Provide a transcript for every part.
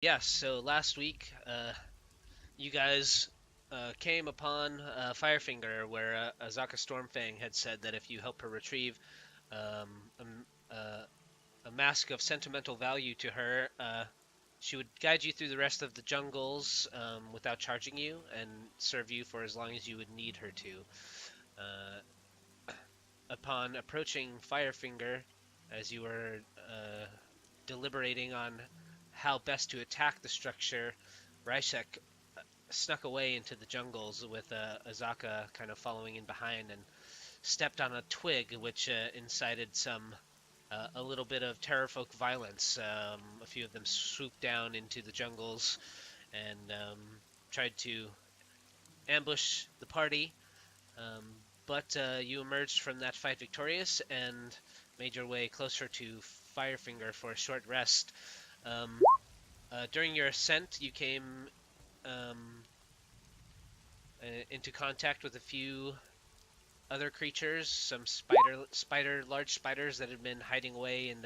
Yes, so last week, you guys came upon Firefinger, where Azaka Stormfang had said that if you help her retrieve um, a mask of sentimental value to her, she would guide you through the rest of the jungles without charging you and serve you for as long as you would need her to. Uh, Upon approaching Firefinger, as you were deliberating on how best to attack the structure, Riceak snuck away into the jungles with Azaka kind of following in behind and stepped on a twig, which incited a little bit of terrorfolk violence. A few of them swooped down into the jungles and tried to ambush the party, but you emerged from that fight victorious and made your way closer to Firefinger for a short rest. Um, During your ascent, you came um, into contact with a few other creatures, some large spiders that had been hiding away in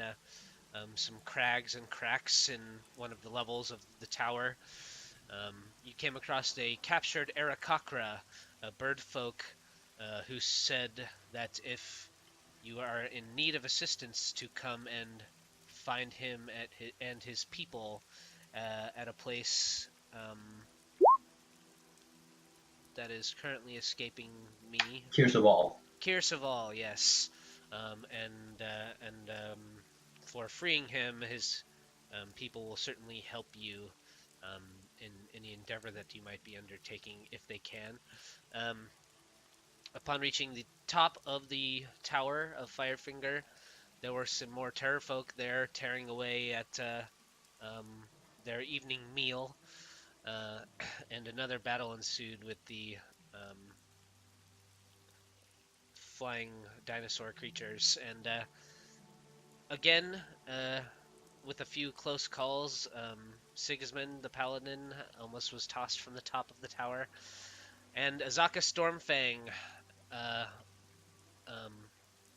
some crags and cracks in one of the levels of the tower. You came across a captured Arakakra, a bird folk, who said that if you are in need of assistance, to come and find him and his people at a place that is currently escaping me. Here's of all. Kirsaval, yes, and for freeing him, his people will certainly help you um, in any endeavor that you might be undertaking if they can. Um, Upon reaching the top of the tower of Firefinger, there were some more terrorfolk there tearing away at um, their evening meal, uh, and another battle ensued with the flying dinosaur creatures. And again, with a few close calls, Sigismund the Paladin almost was tossed from the top of the tower, and Azaka Stormfang uh, um,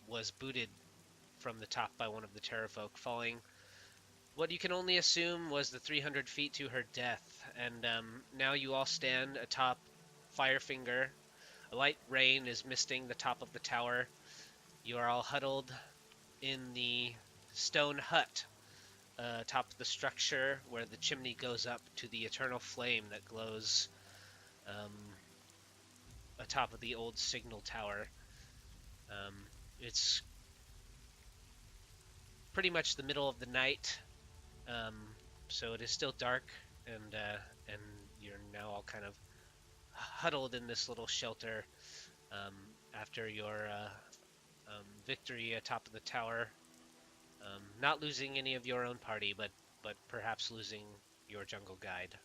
was booted from the top by one of the terrafolk, falling what you can only assume was the 300 feet to her death. And now you all stand atop Firefinger. A light rain is misting the top of the tower. You are all huddled in the stone hut atop the structure where the chimney goes up to the eternal flame that glows um, atop of the old signal tower. Um, it's pretty much the middle of the night, um, so it is still dark, and you're now all kind of huddled in this little shelter um, after your victory atop of the tower. Not losing any of your own party, but perhaps losing your jungle guide.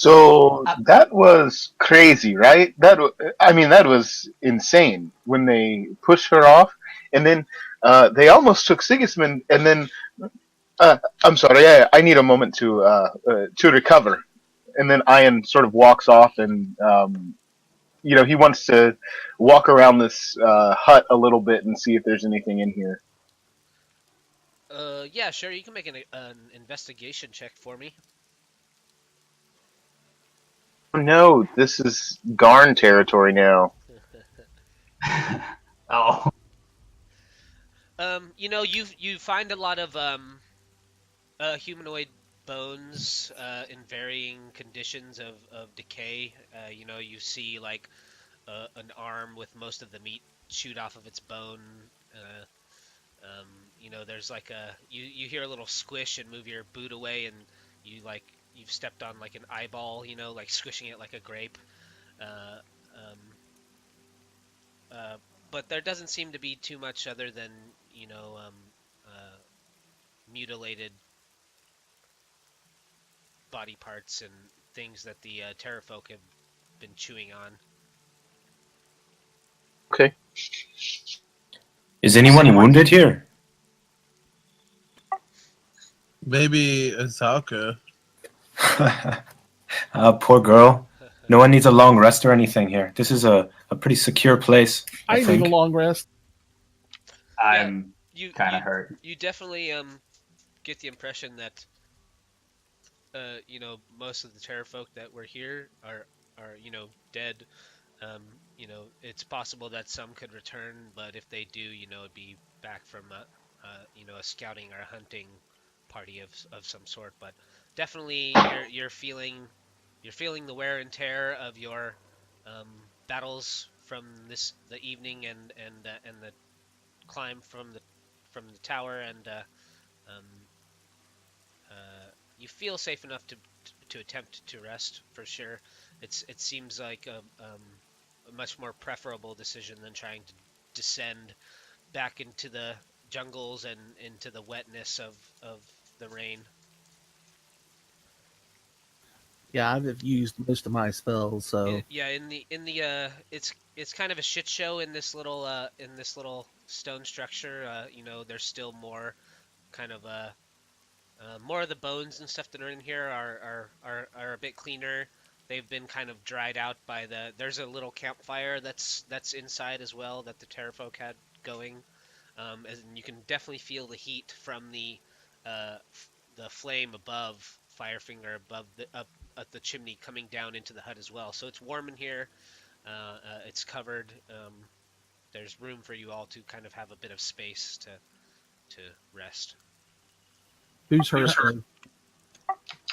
So that was crazy, right? I mean, that was insane when they pushed her off, and then they almost took Sigismund, and then I'm sorry, I need a moment to recover, and then Ayan sort of walks off, and he wants to walk around this hut a little bit and see if there's anything in here. Yeah, sure. You can make an investigation check for me. Oh no, this is Garn territory now. Oh, You find a lot of humanoid bones in varying conditions of decay. You see like an arm with most of the meat shoot off of its bone. Uh, there's like you hear a little squish and move your boot away, and you've stepped on like an eyeball, like squishing it like a grape. Uh, um, uh, but there doesn't seem to be too much other than uh, mutilated body parts and things that the terrafolk have been chewing on. Okay. Is anyone wounded here? Maybe Azalka. Poor girl. No one needs a long rest or anything here. This is a pretty secure place, I need think. a long rest. I'm you kind you of hurt. you definitely get the impression that most of the Terra folk that were here are dead. It's possible that some could return, but if they do, it'd be back from a scouting or a hunting party of some sort. But definitely, you're feeling the wear and tear of your um, battles from the evening and the climb from the tower, and um, you feel safe enough to attempt to rest for sure. It seems like a much more preferable decision than trying to descend back into the jungles and into the wetness of the rain. Yeah, I've used most of my spells, so Yeah, it's kind of a shit show in this little stone structure. There's still more kind of more of the bones and stuff that are in here are a bit cleaner. They've been kind of dried out by There's a little campfire that's inside as well that the Terrafolk had going, and you can definitely feel the heat from the flame above Firefinger above the up at the chimney coming down into the hut as well. So it's warm in here. It's covered. There's room for you all to kind of have a bit of space to rest. who's hurt?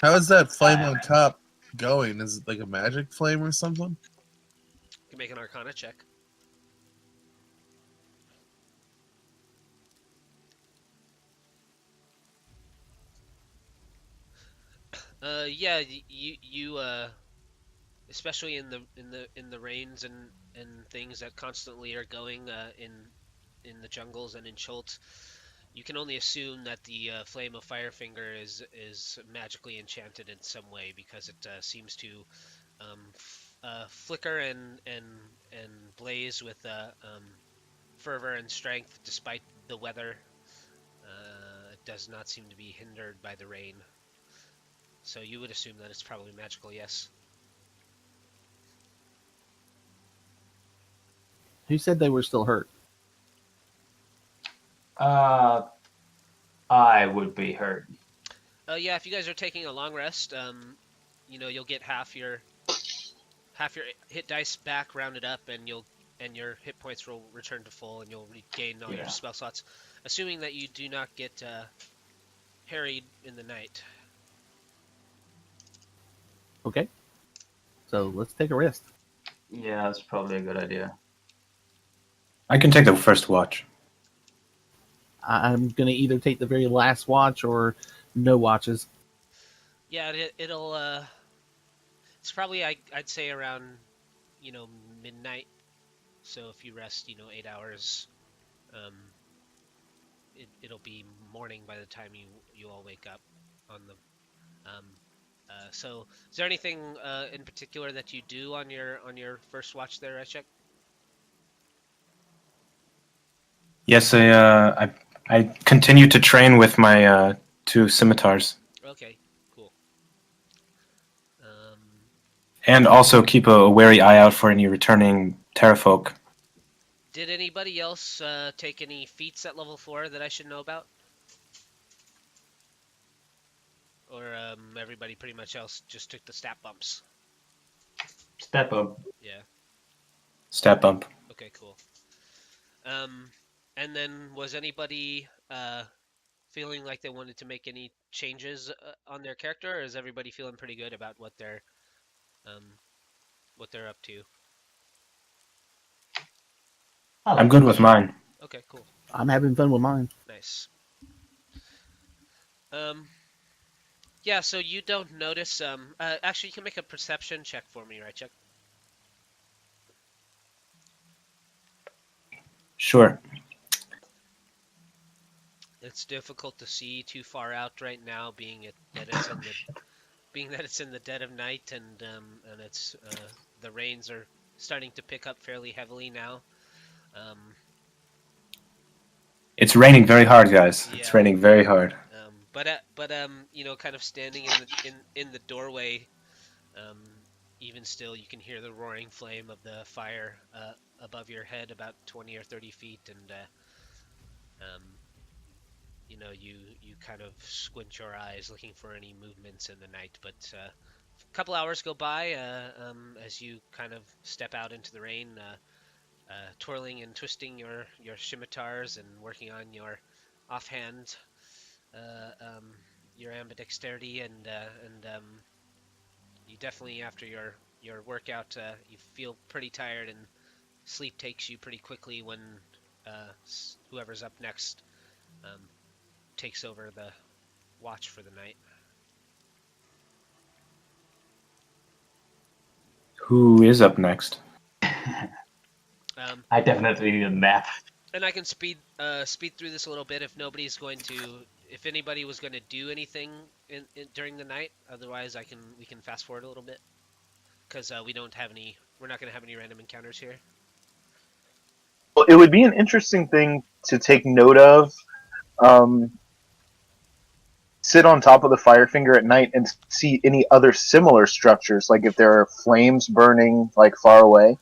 How is that flame on top going? Is it like a magic flame or something? You can make an Arcana check. Yeah, you especially in the rains and things that constantly are going in the jungles and in Schultz, you can only assume that the flame of Firefinger is magically enchanted in some way because it seems to flicker and blaze with fervor and strength despite the weather. It does not seem to be hindered by the rain. So you would assume that it's probably magical, yes. Who said they were still hurt? I would be hurt. Yeah, if you guys are taking a long rest, you'll get half your hit dice back rounded up, and your hit points will return to full, and you'll regain all your spell slots, assuming that you do not get harried in the night. Okay, so let's take a rest. Yeah, that's probably a good idea. I can take the first watch. I'm gonna either take the very last watch or no watches. Yeah, it'll it's probably I'd say around midnight. So if you rest 8 hours, um, it'll be morning by the time you all wake up on the um, so is there anything in particular that you do on your first watch there, Riceak? Yes, I continue to train with my 2 scimitars. Okay, cool. And also keep a wary eye out for any returning terrafolk. Did anybody else take any feats at level 4 that I should know about? Or everybody pretty much else just took the stat bumps? Step up. Yeah. Stat bump. Okay, cool. And then was anybody feeling like they wanted to make any changes on their character, or is everybody feeling pretty good about what they're up to? I'm good with mine. Okay, cool. I'm having fun with mine. Nice. Yeah, so you don't notice actually you can make a perception check for me, right, Chuck? Sure. It's difficult to see too far out right now, being that it's in the dead of night, and it's the rains are starting to pick up fairly heavily now. It's raining very hard, guys. Yeah. It's raining very hard. But kind of standing in the doorway, even still, you can hear the roaring flame of the fire above your head, about 20 or 30 feet, and you kind of squint your eyes looking for any movements in the night. But a couple hours go by as you kind of step out into the rain, twirling and twisting your scimitars and working on your offhand, uh, um, your ambidexterity, and you definitely after your workout, you feel pretty tired and sleep takes you pretty quickly when whoever's up next um, takes over the watch for the night. Who is up next? Um, I definitely need a nap. and I can speed through this a little bit if nobody's going to, if anybody was going to do anything during the night. Otherwise, we can fast forward a little bit because we're not going to have any random encounters here. Well, it would be an interesting thing to take note of. Um, sit on top of the Firefinger at night and see any other similar structures, like if there are flames burning like far away.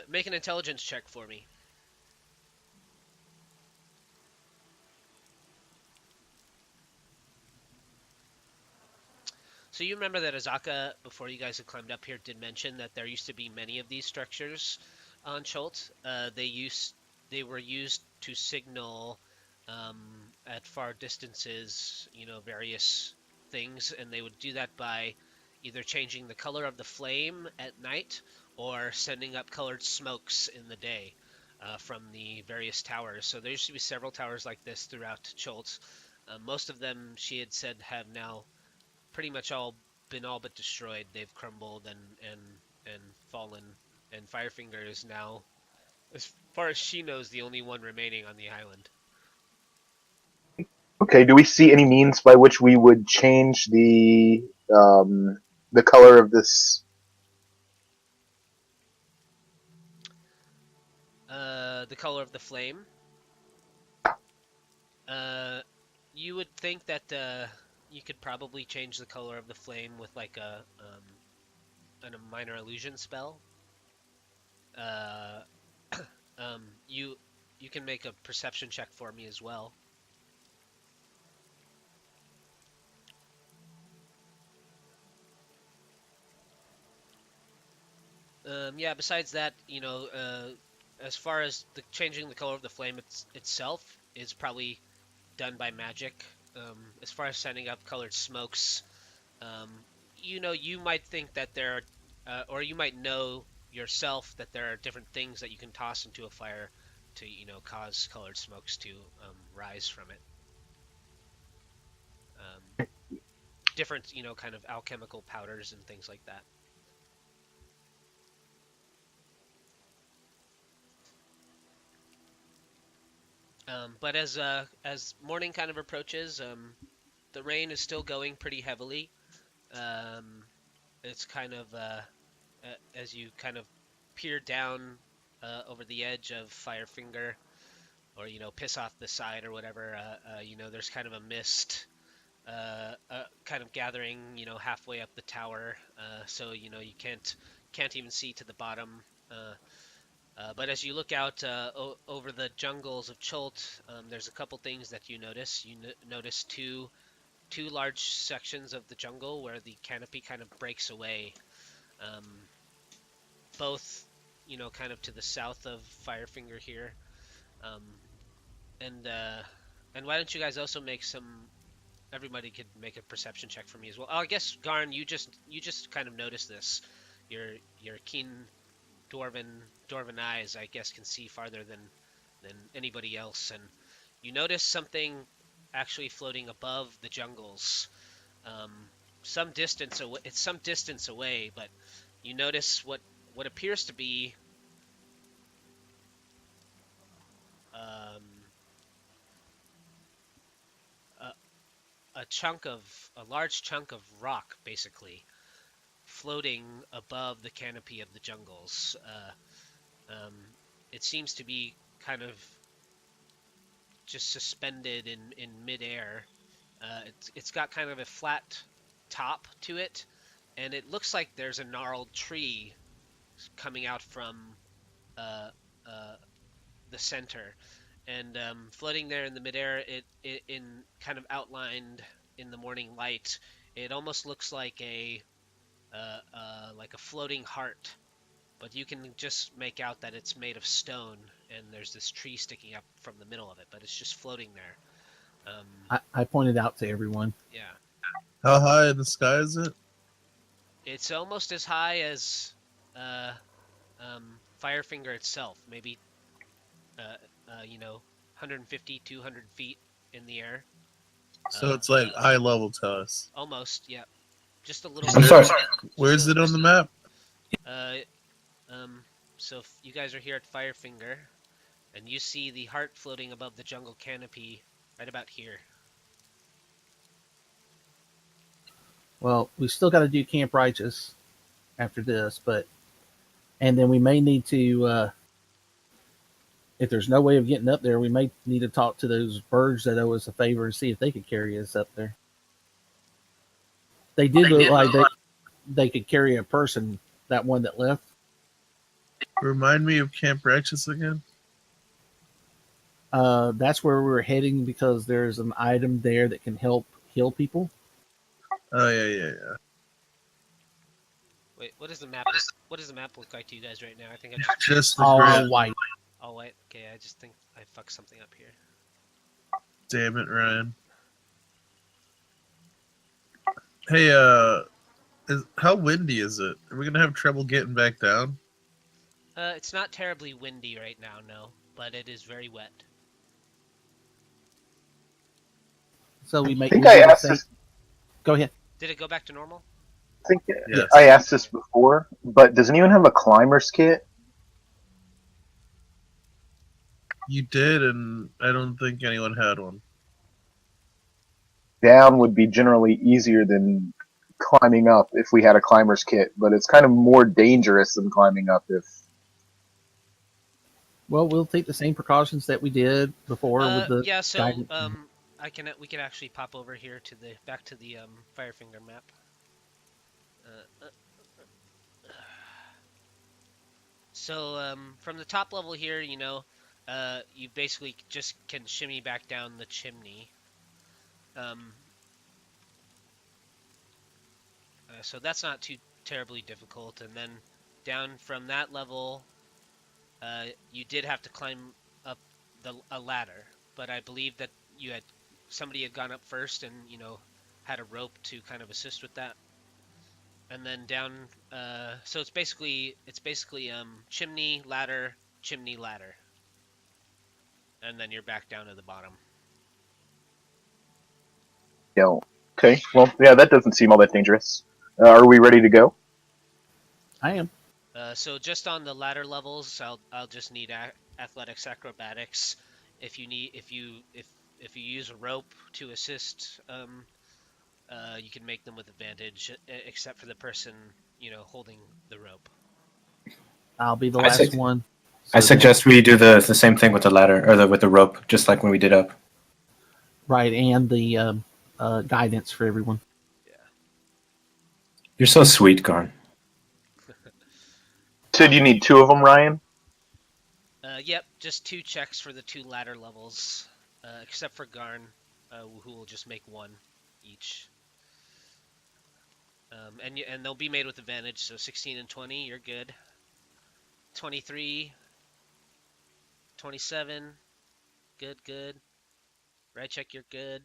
Make an intelligence check for me. So you remember that Azaka, before you guys had climbed up here, did mention that there used to be many of these structures on Chult. They were used to signal at far distances, various things, and they would do that by either changing the color of the flame at night or sending up colored smokes in the day from the various towers. So there used to be several towers like this throughout Chult. Most of them, she had said, have now pretty much all but destroyed. They've crumbled and fallen, and Firefinger is now, as far as she knows, the only one remaining on the island. Okay, do we see any means by which we would change the color of this? The color of the flame. Uh, you would think that you could probably change the color of the flame with like a minor illusion spell. Uh, you can make a perception check for me as well. Yeah, besides that, as far as the changing the color of the flame itself is probably done by magic. As far as sending up colored smokes, um, you might think that there are, or you might know yourself that there are different things that you can toss into a fire to, cause colored smokes to rise from it. Um, Different, kind of alchemical powders and things like that. But as morning kind of approaches, the rain is still going pretty heavily. Um, it's kind of as you kind of peer down over the edge of Firefinger, or piss off the side or whatever. There's kind of a mist, kind of gathering, halfway up the tower. So you can't even see to the bottom. But as you look out over the jungles of Chult, there's a couple things that you notice. You notice two large sections of the jungle where the canopy kind of breaks away, um, both kind of to the south of Firefinger here. Um, and why don't you guys also make some? Everybody could make a perception check for me as well. Oh, I guess Garn, you just kind of noticed this. Your keen dwarven eyes, I guess, can see farther than anybody else, and you notice something actually floating above the jungles, um, some distance away. It's some distance away, but you notice what appears to be um, a, a large chunk of rock, basically floating above the canopy of the jungles. It seems to be kind of just suspended in midair. It's got kind of a flat top to it, and it looks like there's a gnarled tree coming out from uh, uh, the center. and floating there in the midair, it in kind of outlined in the morning light, it almost looks like a floating heart, but you can just make out that it's made of stone, and there's this tree sticking up from the middle of it, but it's just floating there. I pointed out to everyone. Yeah, How high in the sky is it? it's almost as high as uh, Firefinger itself, maybe 150, 200 feet in the air. So it's like eye level to us. Almost, yeah, just a little I'm bit. sorry. Where's it on the map? Uh, so if you guys are here at Firefinger, and you see the heart floating above the jungle canopy right about here. Well, we still got to do Camp Righteous after this, and then we may need to, if there's no way of getting up there, we may need to talk to those birds that owe us a favor and see if they could carry us up there. They did look like they could carry a person, that one that left. Remind me of Camp Righteous again. That's where we were heading because there's an item there that can help heal people. Oh yeah. Wait, what does the map look like to you guys right now? I think I just Just the All grid. white. oh wait, okay, I just think I fucked something up here. Damn it, Ryan. Hey, how windy is it? Are we gonna have trouble getting back down? It's not terribly windy right now, no, but it is very wet. So we I make. think I asked this. Go ahead. Did it go back to normal? I think Yes. I asked this before, but does anyone have a climber's kit? You did, and I don't think anyone had one. Down would be generally easier than climbing up if we had a climber's kit, but it's kind of more dangerous than climbing up if. Well, we'll take the same precautions that we did before with the Yeah, so guidance. we can actually pop over here to the back to the Firefinger map. So from the top level here, you basically just can shimmy back down the chimney. So that's not too terribly difficult. And then down from that level, you did have to climb up a ladder, but I believe that somebody had gone up first and had a rope to kind of assist with that. And then down, so it's basically chimney, ladder, and then you're back down to the bottom. Yeah. Okay. Well, yeah, that doesn't seem all that dangerous. Are we ready to go? I am. So just on the ladder levels, I'll just need athletics, acrobatics. If you use a rope to assist, you can make them with advantage, except for the person holding the rope. I'll be the last one. I suggest we do the same thing with the ladder or with the rope, just like when we did up. Right, and the guidance for everyone. Yeah. You're so sweet, Garn. So do you need two of them, Ryan? Yep, just 2 checks for the 2 ladder levels, except for Garn, who will just make 1 each. And they'll be made with advantage, so 16 and 20, you're good. 23, 27, good. Riceak, you're good.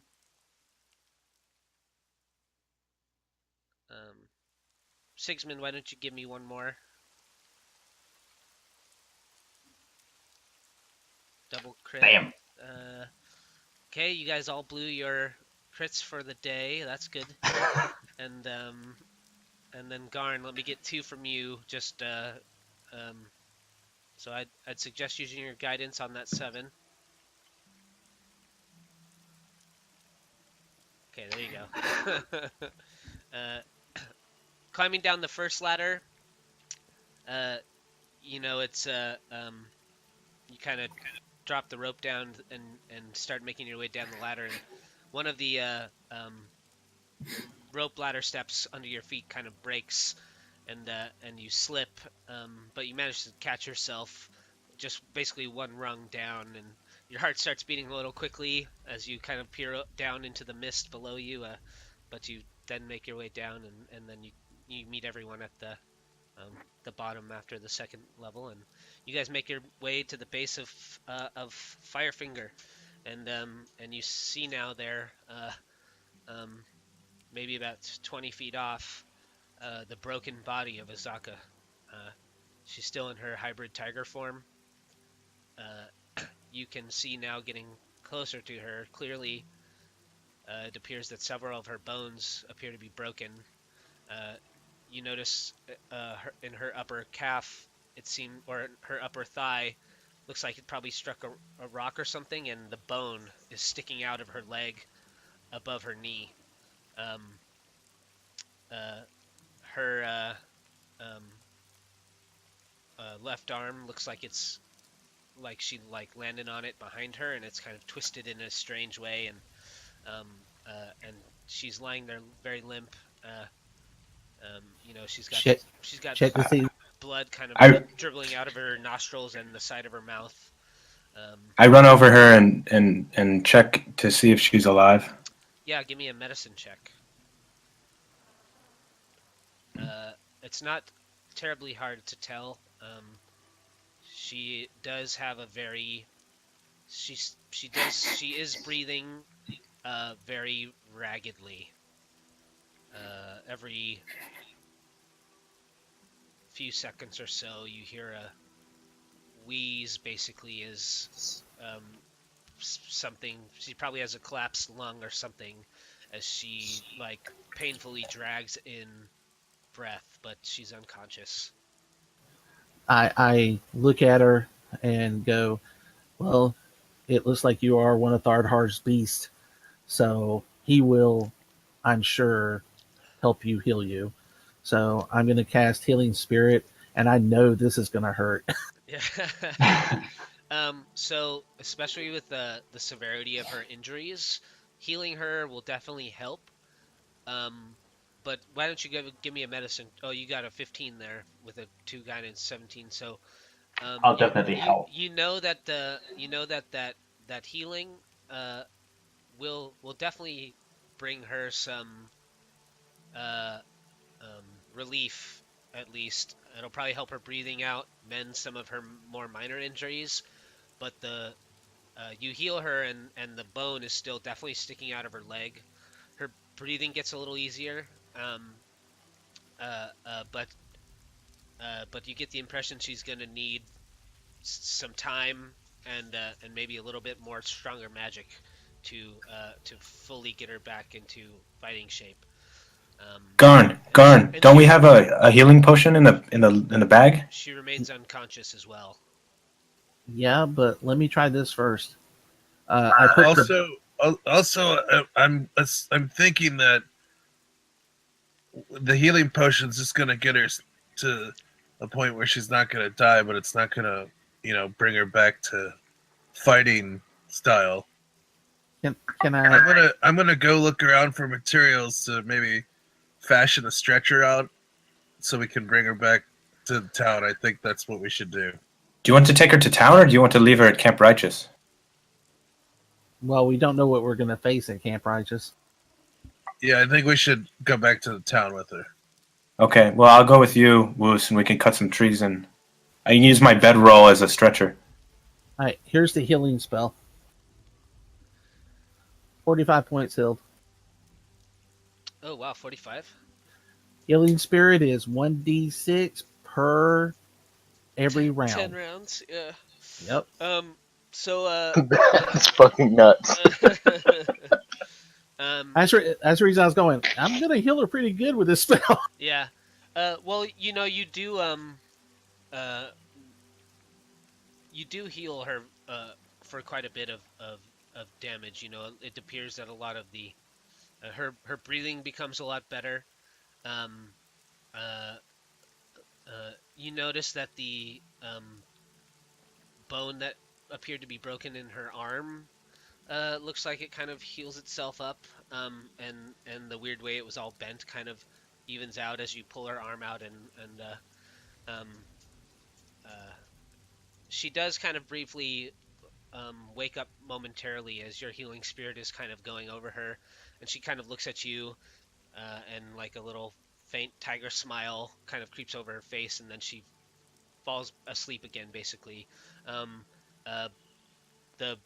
Sigismund, why don't you give me 1 more? Double crit. Bam. Okay, you guys all blew your crits for the day. That's good. And then Garn, let me get 2 from you. Just so I'd suggest using your guidance on that 7. Okay, there you go. Climbing down the first ladder, it's you kind of drop the rope down and start making your way down the ladder, and one of the rope ladder steps under your feet kind of breaks, and you slip, but you manage to catch yourself just basically 1 rung down, and your heart starts beating a little quickly as you kind of peer down into the mist below you, but you then make your way down, and then you meet everyone at the bottom after the second level, and you guys make your way to the base of Firefinger, and you see now there, maybe about 20 feet off, the broken body of Azaka. She's still in her hybrid tiger form. You can see now, getting closer to her, clearly it appears that several of her bones appear to be broken. You notice in her upper calf, it seemed, or her upper thigh, looks like it probably struck a rock or something, and the bone is sticking out of her leg above her knee. Um, uh, her um, left arm looks like it's like she landed on it behind her, and it's kind of twisted in a strange way, um, and she's lying there very limp. She's got Check, she's got check to see. blood kind of I dribbling out of her nostrils and the side of her mouth. I run over her and check to see if she's alive. Yeah, give me a medicine check. It's not terribly hard to tell. She does have a very she is breathing very raggedly. Every few seconds or so, you hear a wheeze. Basically, is something. She probably has a collapsed lung or something, as she painfully drags in breath, but she's unconscious. I look at her and go, well, it looks like you are one of Thardhar's beasts, so he will, I'm sure, help you heal you. So I'm going to cast Healing Spirit, and I know this is going to hurt. Yeah. So especially with the severity of her injuries, healing her will definitely help. Um, but why don't you give me a medicine? Oh, you got a 15 there with a 2 guidance, 17. So I'll definitely help. you know that that healing uh will definitely bring her some uh relief. At least it'll probably help her breathing out, mend some of her more minor injuries. But the you heal her, and the bone is still definitely sticking out of her leg. Her breathing gets a little easier, um, uh, uh, but but you get the impression she's gonna need some time, and maybe a little bit more stronger magic to fully get her back into fighting shape. Um, Garn. and Don't we have a healing potion in the bag? she remains unconscious as well. Yeah, but let me try this first. I put the I'm thinking that the healing potion's just gonna get her to a point where she's not gonna die, but it's not gonna, bring her back to fighting style. can I I'm gonna go look around for materials to maybe fashion a stretcher out so we can bring her back to the town. I think that's what we should do. Do you want to take her to town, or do you want to leave her at Camp Righteous? well, we don't know what we're going to face at Camp Righteous. Yeah, I think we should go back to the town with her. Okay, well, I'll go with you, Wuce, and we can cut some trees and I can use my bedroll as a stretcher. All right, here's the healing spell. 45 points healed. Oh wow, 45. Healing Spirit is 1d6 per every round. 10 rounds. Yeah. Yep. So That's fucking nuts. That's the reason I was going, I'm going to heal her pretty good with this spell. Yeah. Well, you do you do heal her for quite a bit of damage. It appears that a lot of the her breathing becomes a lot better. Um, uh, you notice that the bone that appeared to be broken in her arm looks like it kind of heals itself up, and the weird way it was all bent kind of evens out as you pull her arm out, and um, uh, she does kind of briefly wake up momentarily as your healing spirit is kind of going over her, and she kind of looks at you, and like a little faint tiger smile kind of creeps over her face, and then she falls asleep again, basically. Um, uh, the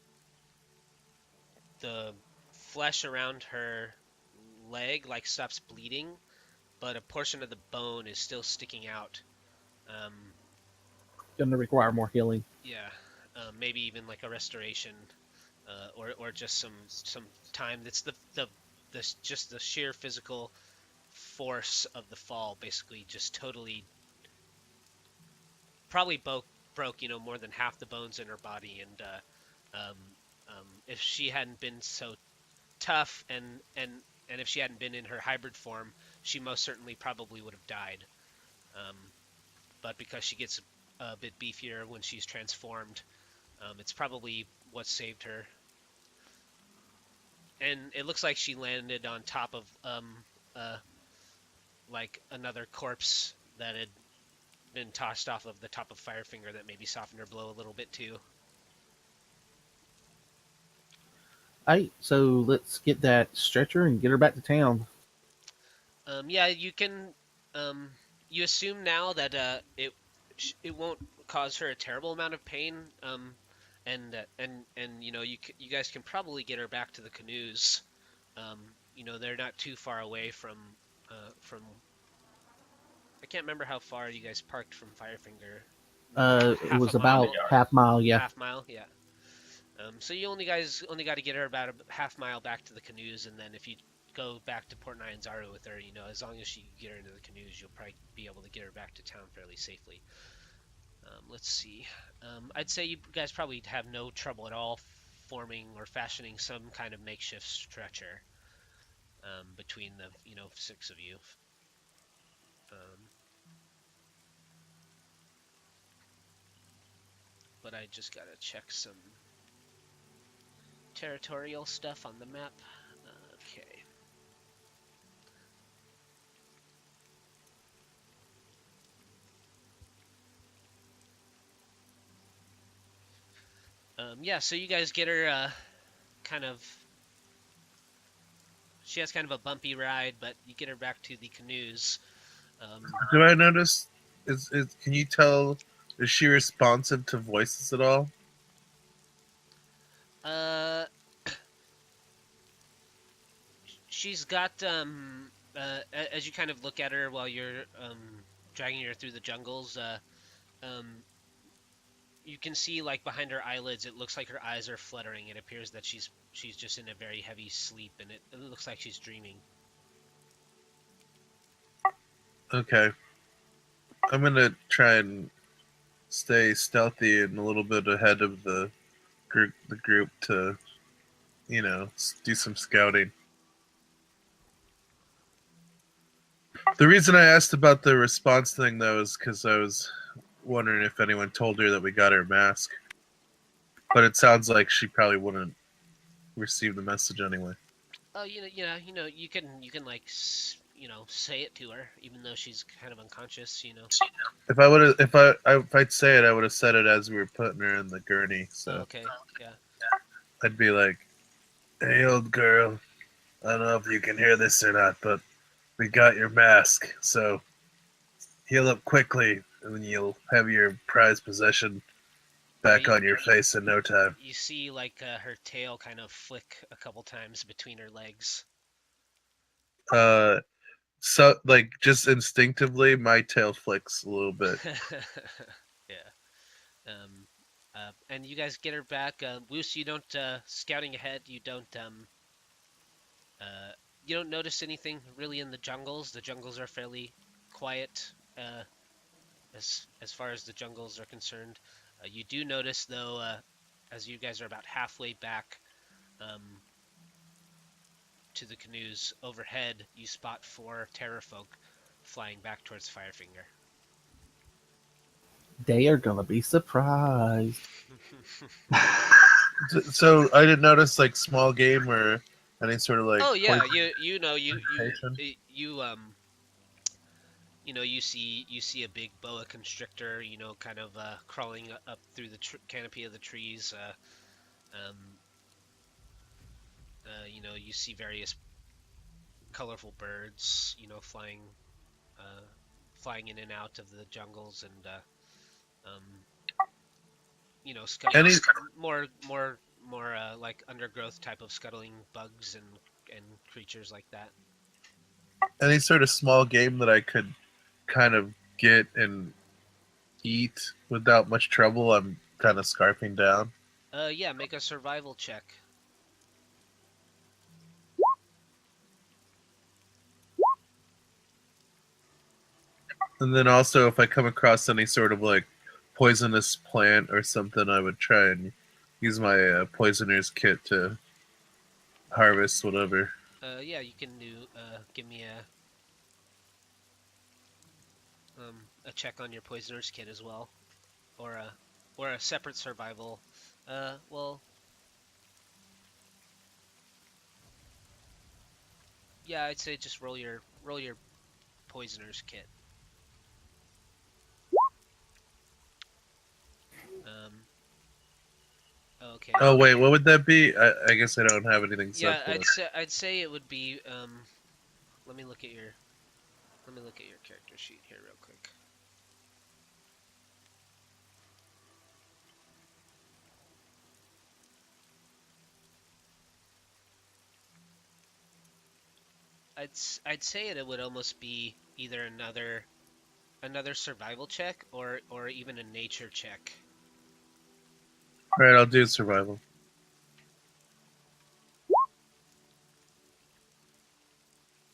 the flesh around her leg like stops bleeding, but a portion of the bone is still sticking out. Um, Going to require more healing. yeah, maybe even like a restoration, or just some time. That's just the sheer physical force of the fall, basically, just totally probably broke more than half the bones in her body, and if she hadn't been so tough and if she hadn't been in her hybrid form, she most certainly probably would have died. Um, but because she gets a bit beefier when she's transformed, it's probably what saved her. And it looks like she landed on top of uh, like another corpse that had been tossed off of the top of Firefinger that maybe softened her blow a little bit too. Alright, so let's get that stretcher and get her back to town. Yeah, you can. Um, you assume now that it won't cause her a terrible amount of pain. And you guys can probably get her back to the canoes. They're not too far away from. I can't remember how far you guys parked from Firefinger. Maybe It half was a mile? about half mile, yeah. Half mile, yeah. So you only got to get her about a half mile back to the canoes, and then if you go back to Port Nyanzaru with her, as long as you get her into the canoes, you'll probably be able to get her back to town fairly safely. Let's see. I'd say you guys probably have no trouble at all forming or fashioning some kind of makeshift stretcher between the 6 of you. But I just gotta check some territorial stuff on the map. Okay. Yeah, so you guys get her she has kind of a bumpy ride, but you get her back to the canoes. Do I notice? Can you tell? Is she responsive to voices at all? She's got as you kind of look at her while you're dragging her through the jungles, um, you can see like behind her eyelids, it looks like her eyes are fluttering. It appears that she's just in a very heavy sleep, and it looks like she's dreaming. Okay, I'm gonna try and stay stealthy and a little bit ahead of the group to, do some scouting. The reason I asked about the response thing, though, is because I was wondering if anyone told her that we got her mask. But it sounds like she probably wouldn't receive the message anyway. Oh, you can like say it to her, even though she's kind of unconscious. If I'd say it, I would have said it as we were putting her in the gurney. So Okay, yeah. I'd be like, "Hey, old girl, I don't know if you can hear this or not, but we got your mask. So heal up quickly, and then you'll have your prized possession back on your face in no time." You see, like her tail kind of flick a couple times between her legs. So like just instinctively, my tail flicks a little bit. Yeah. And you guys get her back. Wuce, you don't scouting ahead. You don't notice anything really in the jungles. The jungles are fairly quiet as far as the jungles are concerned. You do notice though, as you guys are about halfway back to the canoes overhead, you spot 4 terrorfolk flying back towards Firefinger. They are gonna be surprised. So I didn't notice like small game or any sort of like. Oh yeah, poison you see a big boa constrictor, kind of crawling up through the canopy of the trees. Um, you see various colorful birds, flying in and out of the jungles, and Any more like undergrowth type of scuttling bugs and creatures like that. any sort of small game that I could kind of get and eat without much trouble, I'm kind of scarfing down. Yeah, make a survival check. And then also, if I come across any sort of like poisonous plant or something, I would try and use my poisoner's kit to harvest whatever. Yeah, you can do. Give me a check on your poisoner's kit as well, or a separate survival. Well, yeah, I'd say just roll your poisoner's kit. Um, okay. Oh wait, what would that be? I guess I don't have anything set Yeah, for it. I'd say it would be. Let me look at your character sheet here real quick. I'd say it would almost be either another survival check or even a nature check. All right, I'll do survival.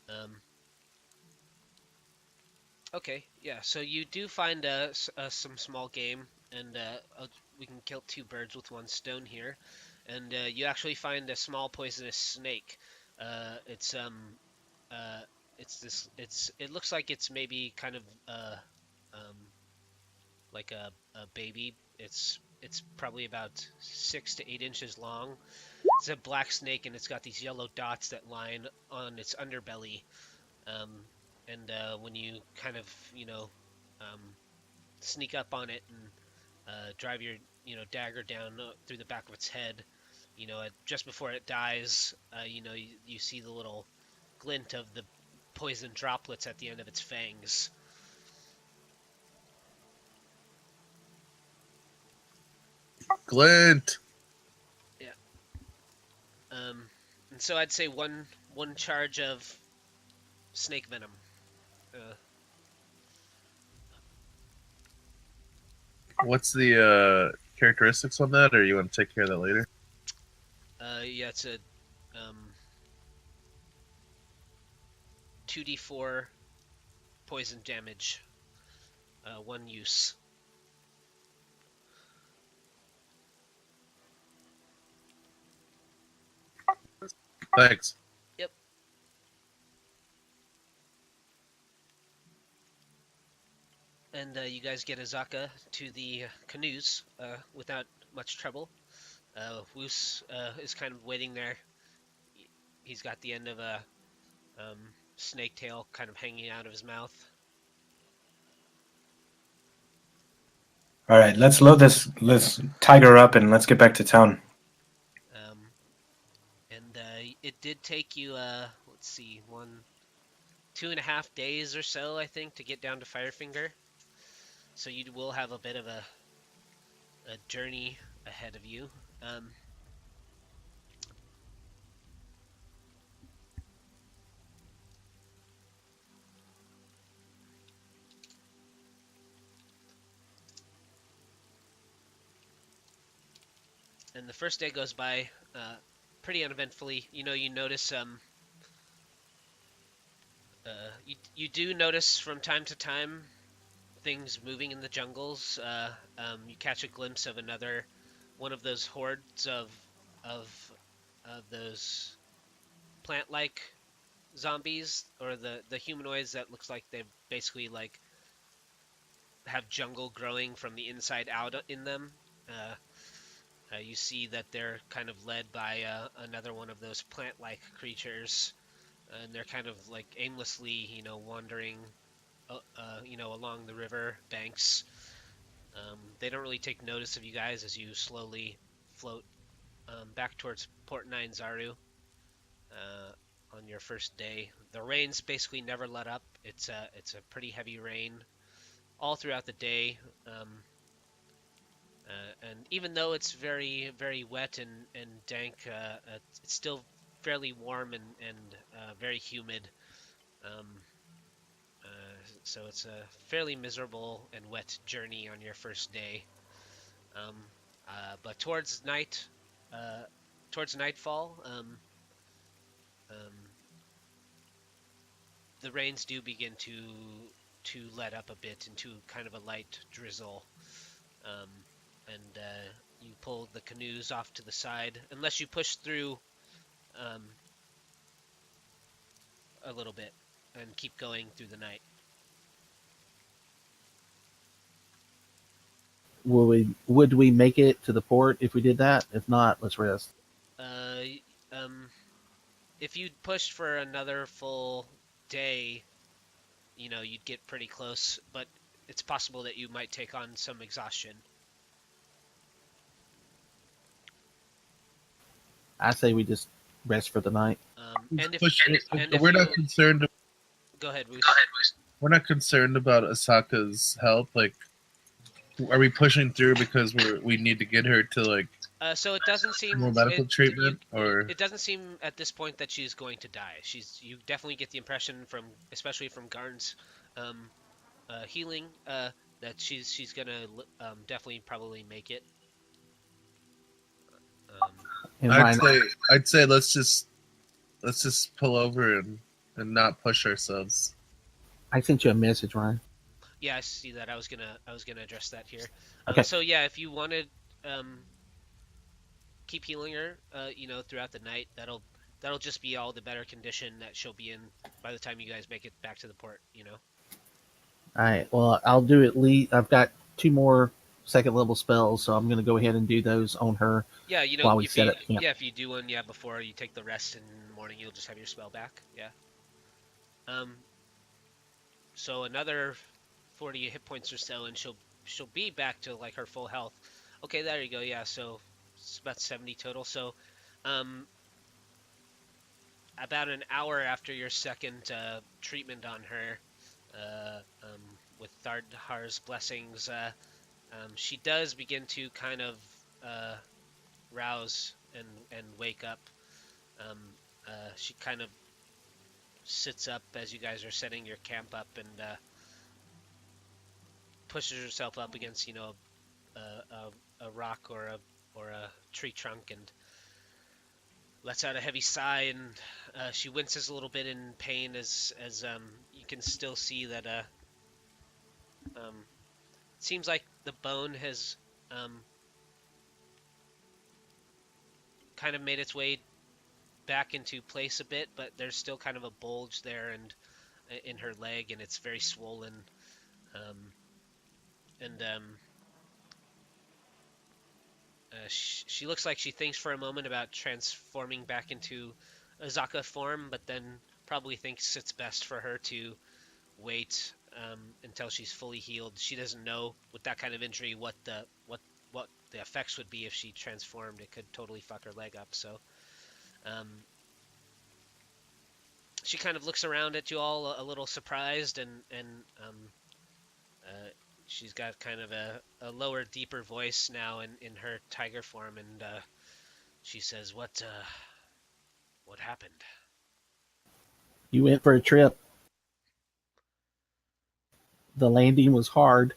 Um, okay, yeah. So you do find some small game, and we can kill two birds with one stone here. And you actually find a small poisonous snake. Uh, it's um it looks like it's maybe kind of um like a baby. It's probably about 6 to 8 inches long. It's a black snake, and it's got these yellow dots that line on its underbelly. Um, and when you kind of um, sneak up on it and drive your dagger down through the back of its head, just before it dies, you see the little glint of the poison droplets at the end of its fangs. Glint. Yeah. And so I'd say one charge of snake venom. Uh, What's the characteristics on that, or you want to take care of that later? yeah, it's a 2d4 poison damage, one use. Thanks. Yep. And you guys get Azaka to the canoes without much trouble. Wuce is kind of waiting there. He's got the end of a snake tail kind of hanging out of his mouth. All right, let's load this tiger up and let's get back to town. And it did take you, let's see, 2.5 days or so, I think, to get down to Firefinger. So you will have a bit of a journey ahead of you. And the first day goes by pretty uneventfully. You notice you do notice from time to time things moving in the jungles. You catch a glimpse of another one of those hordes of those plant-like zombies, or the humanoids that looks like they basically like have jungle growing from the inside out in them. You see that they're kind of led by another one of those plant-like creatures, and they're kind of like aimlessly, wandering, along the river banks. They don't really take notice of you guys as you slowly float back towards Port 9 Zaru on your first day. The rain's basically never let up. It's a pretty heavy rain all throughout the day. And even though it's very, very wet and dank, it's still fairly warm and very humid. Um, so it's a fairly miserable and wet journey on your first day. But towards nightfall, um, the rains do begin to let up a bit into kind of a light drizzle. Um, and you pull the canoes off to the side, unless you push through a little bit and keep going through the night. Would we make it to the port if we did that? If not, let's rest. Uh, um, if you pushed for another full day, you'd get pretty close, but it's possible that you might take on some exhaustion. I say we just rest for the night. And if We're not concerned. Go ahead, Wuce. We're not concerned about Asaka's help. Like, are we pushing through because we need to get her to like? So it doesn't seem more medical treatment, or it doesn't seem at this point that she's going to die. You definitely get the impression especially from Garn's healing, that she's gonna definitely probably make it. I'd say let's just pull over and not push ourselves. I sent you a message, Ryan. Yeah, I see that. I was gonna address that here. Okay. So yeah, if you wanted keep healing her, throughout the night, that'll just be all the better condition that she'll be in by the time you guys make it back to the port. All right. Well, I'll do at least. I've got 2 more second level spells, so I'm going to go ahead and do those on her. Yeah, while we set up camp. Yeah, if you do one, before you take the rest in the morning, you'll just have your spell back. Yeah. So another 40 hit points or so, and she'll be back to like her full health. Okay, there you go. Yeah, so it's about 70 total. So, about an hour after your second treatment on her, with Thardhar's blessings, she does begin to kind of rouse and wake up. She kind of sits up as you guys are setting your camp up and pushes herself up against a rock or a tree trunk and lets out a heavy sigh, and she winces a little bit in pain as you can still see that it seems like the bone has kind of made its way back into place a bit, but there's still kind of a bulge there and in her leg, and it's very swollen. She looks like she thinks for a moment about transforming back into Azaka form, but then probably thinks it's best for her to wait until she's fully healed. She doesn't know with that kind of injury what the effects would be if she transformed. It could totally fuck her leg up. So she kind of looks around at you all a little surprised, and she's got kind of a lower, deeper voice now in her tiger form, and she says, "What happened?" You went for a trip. The landing was hard.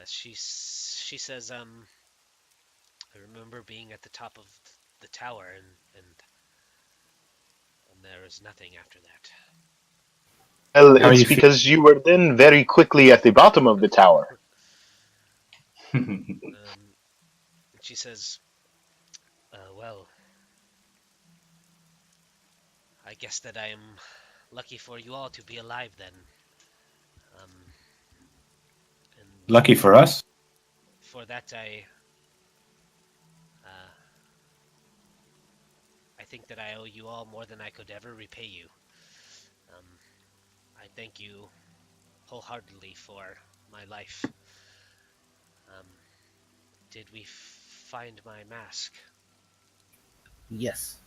She says, "I remember being at the top of the tower, and there was nothing after that." Well, it's because you were then very quickly at the bottom of the tower. She says, "Well, I guess that I am lucky for you all to be alive then." And lucky for us? For that, I think that I owe you all more than I could ever repay you. I thank you wholeheartedly for my life. Did we find my mask. Yes.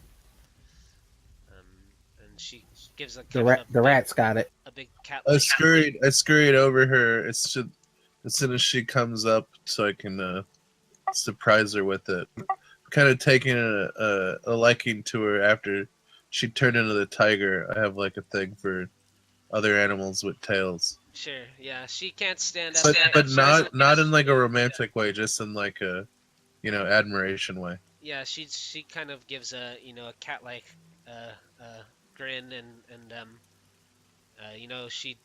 And she gives a The rat's got it. a big cat. I scurried over her as soon as she comes up, so I can surprise her with it. Kind of taking a liking to her after she turned into the tiger. I have like a thing for other animals with tails. Sure, yeah, she can't stand up. But not in like a romantic way, just in like a admiration way. Yeah, she kind of gives a a cat-like grin, and she,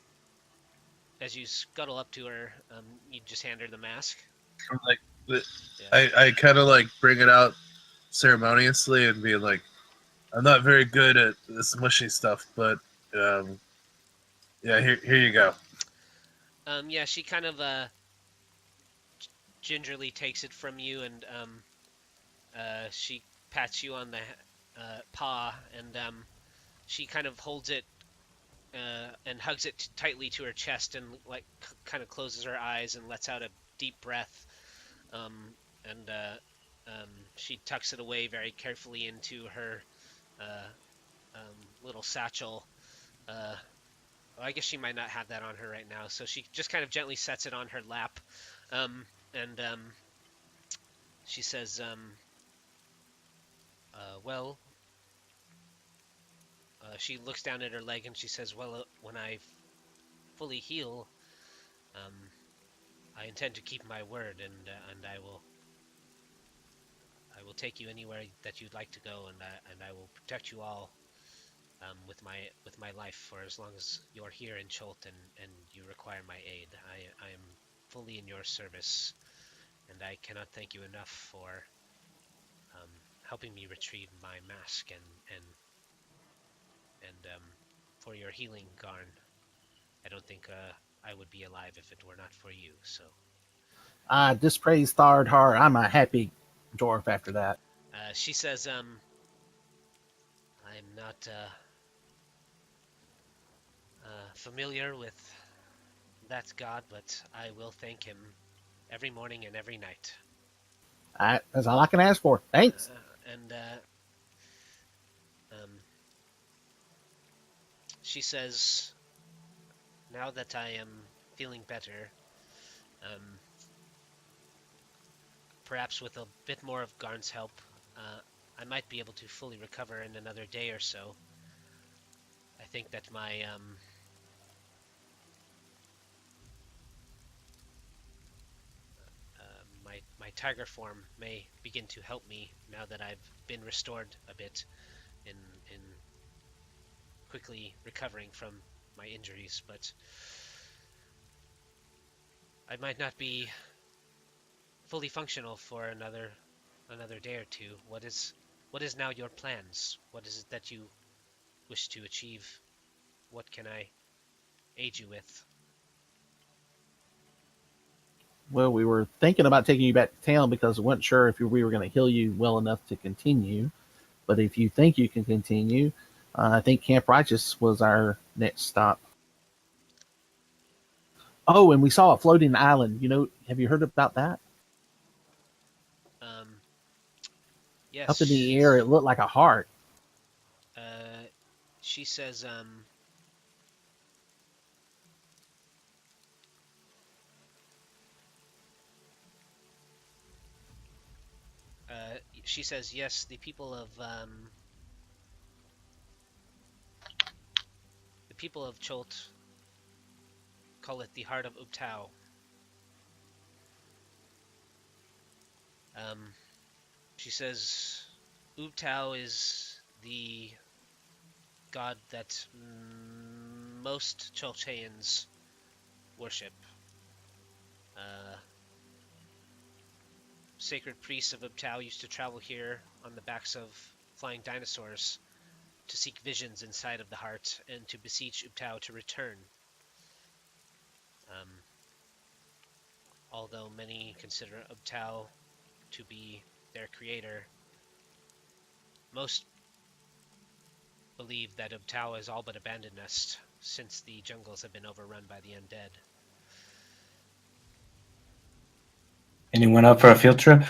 as you scuttle up to her, you just hand her the mask. Like Yeah. I kind of like bring it out ceremoniously and be like, I'm not very good at this mushy stuff, but yeah, here you go. Yeah, she kind of gingerly takes it from you, and she pats you on the paw, and she kind of holds it and hugs it tightly to her chest, and like kind of closes her eyes and lets out a deep breath, and she tucks it away very carefully into her little satchel. Well, I guess she might not have that on her right now, so she just kind of gently sets it on her lap, and she says, well, she looks down at her leg and she says, well, when I fully heal, I intend to keep my word, and I will take you anywhere that you'd like to go, and I will protect you all with my life for as long as you're here in Cholt and you require my aid. I am fully in your service, and I cannot thank you enough for helping me retrieve my mask and for your healing, Garn. I don't think I would be alive if it were not for you. So I dispraise Thard Har. I'm a happy dwarf after that. she says, I'm not familiar with that god, but I will thank him every morning and every night. That's all I can ask for. Thanks. And she says, now that I am feeling better, perhaps with a bit more of Garn's help, I might be able to fully recover in another day or so. I think that my my tiger form may begin to help me now that I've been restored a bit in quickly recovering from my injuries, but I might not be fully functional for another day or two. What is now your plans? What is it that you wish to achieve? What can I aid you with? Well, we were thinking about taking you back to town because we weren't sure if we were going to heal you well enough to continue. But if you think you can continue, I think Camp Righteous was our next stop. Oh, and we saw a floating island. Have you heard about that? Yes. Up in the air, it looked like a heart. She says, yes, the people of Cholt call it the Heart of Ubtao. She says Ubtao is the god that most Cholcheans worship. Sacred priests of Ubtao used to travel here on the backs of flying dinosaurs to seek visions inside of the heart and to beseech Ubtao to return. Although many consider Ubtao to be their creator, most believe that Ubtao has all but abandoned us since the jungles have been overrun by the undead. Anyone up for a field trip?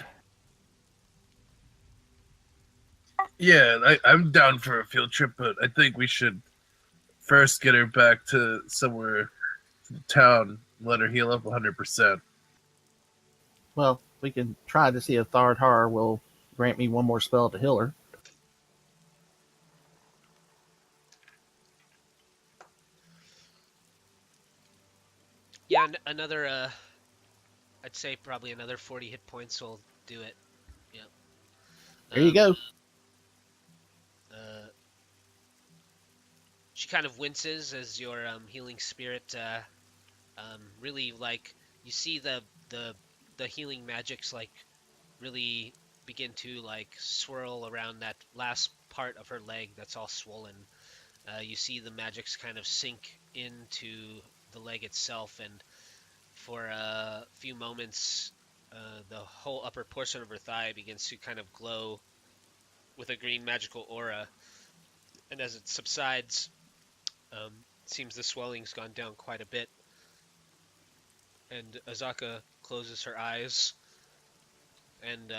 Yeah, I'm down for a field trip, but I think we should first get her back to somewhere to the town, let her heal up 100%. Well, we can try to see if Thardhar will grant me one more spell to heal her. Yeah, another. I'd say probably another 40 hit points will do it. Yep. There you go. Uh, she kind of winces as your healing spirit really like you see the healing magics like really begin to like swirl around that last part of her leg that's all swollen. You see the magics kind of sink into the leg itself, and for a few moments, the whole upper portion of her thigh begins to kind of glow with a green magical aura. And as it subsides, it seems the swelling's gone down quite a bit. And Azaka closes her eyes, and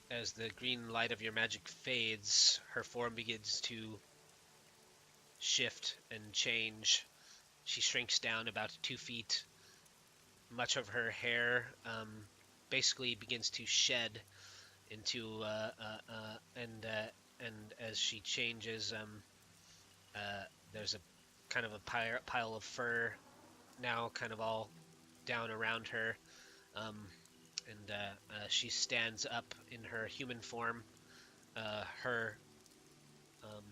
as the green light of your magic fades, her form begins to shift and change. She shrinks down about 2 feet. Much of her hair basically begins to shed into and as she changes, there's a kind of a pile of fur now, kind of all down around her, um, and she stands up in her human form. Her um,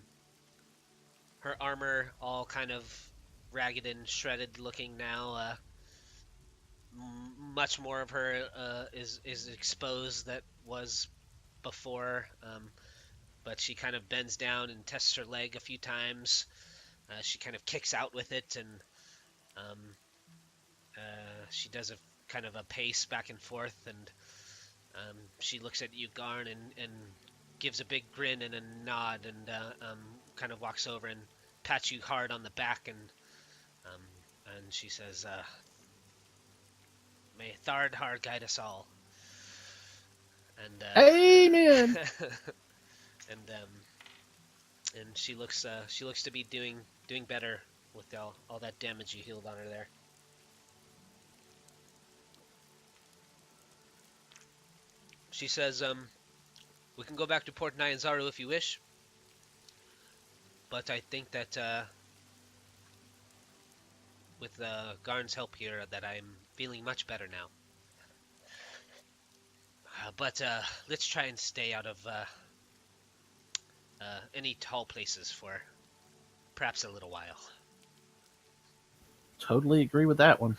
her armor all kind of ragged and shredded looking now. Much more of her is exposed that was before, but she kind of bends down and tests her leg a few times. She kind of kicks out with it, and um, she does a kind of a pace back and forth, and she looks at you, Garn, and gives a big grin and a nod, and kind of walks over and pats you hard on the back, um, and she says, "May Thardhar guide us all." And Amen. and she looks to be doing better with all that damage you healed on her there. She says, "We can go back to Port Nyanzaru if you wish, but I think that with Garn's help here, that I'm feeling much better now. But let's try and stay out of any tall places for perhaps a little while." Totally agree with that one.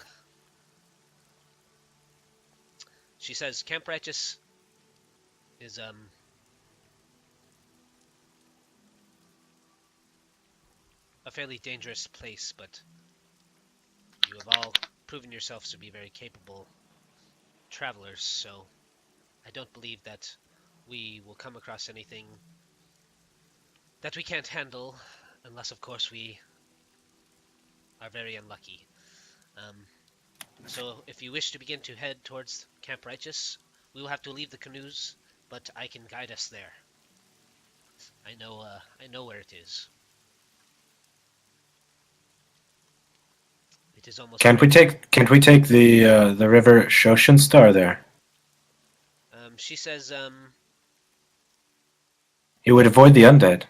She says, "Camp Righteous is a fairly dangerous place, but you have all proven yourselves to be very capable travelers, so I don't believe that we will come across anything that we can't handle, unless, of course, we are very unlucky. So if you wish to begin to head towards Camp Righteous, we will have to leave the canoes, but I can guide us there. I know where it is. It is almost." Can't we take the river Shoshin Star there? She says, It would avoid the undead.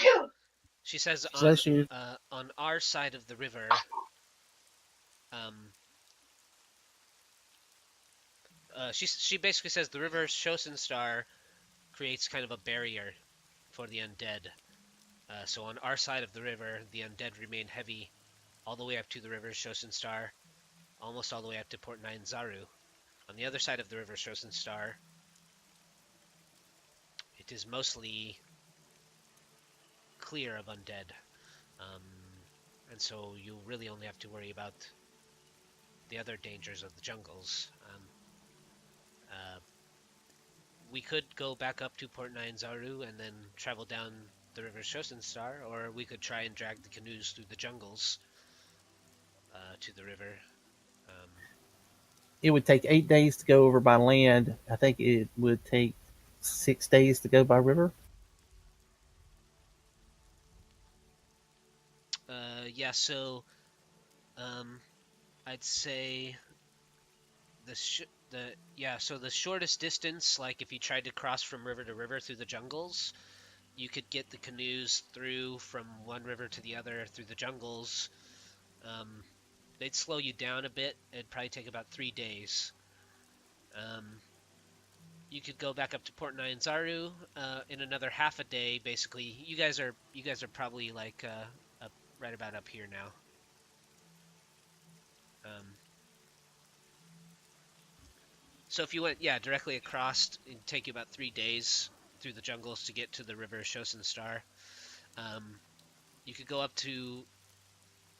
yes. She says Says you. On our side of the river, she basically says the river Shosen Star creates kind of a barrier for the undead. So on our side of the river, the undead remain heavy all the way up to the river Shosen Star, almost all the way up to Port Nyanzaru. On the other side of the river Shosen Star, it is mostly clear of undead. And so you really only have to worry about the other dangers of the jungles. We could go back up to Port Nyanzaru and then travel down the river Shosen Star, or we could try and drag the canoes through the jungles to the river. it would take 8 days to go over by land. I think it would take 6 days to go by river. Yeah. So I'd say so the shortest distance, like if you tried to cross from river to river through the jungles, you could get the canoes through from one river to the other through the jungles. They'd slow you down a bit. It'd probably take about 3 days. You could go back up to Port Nyanzaru in another half a day. Basically, you guys are probably like up, right about up here now. So if you went directly across, it'd take you about 3 days through the jungles to get to the river Shosen Star. You could go up to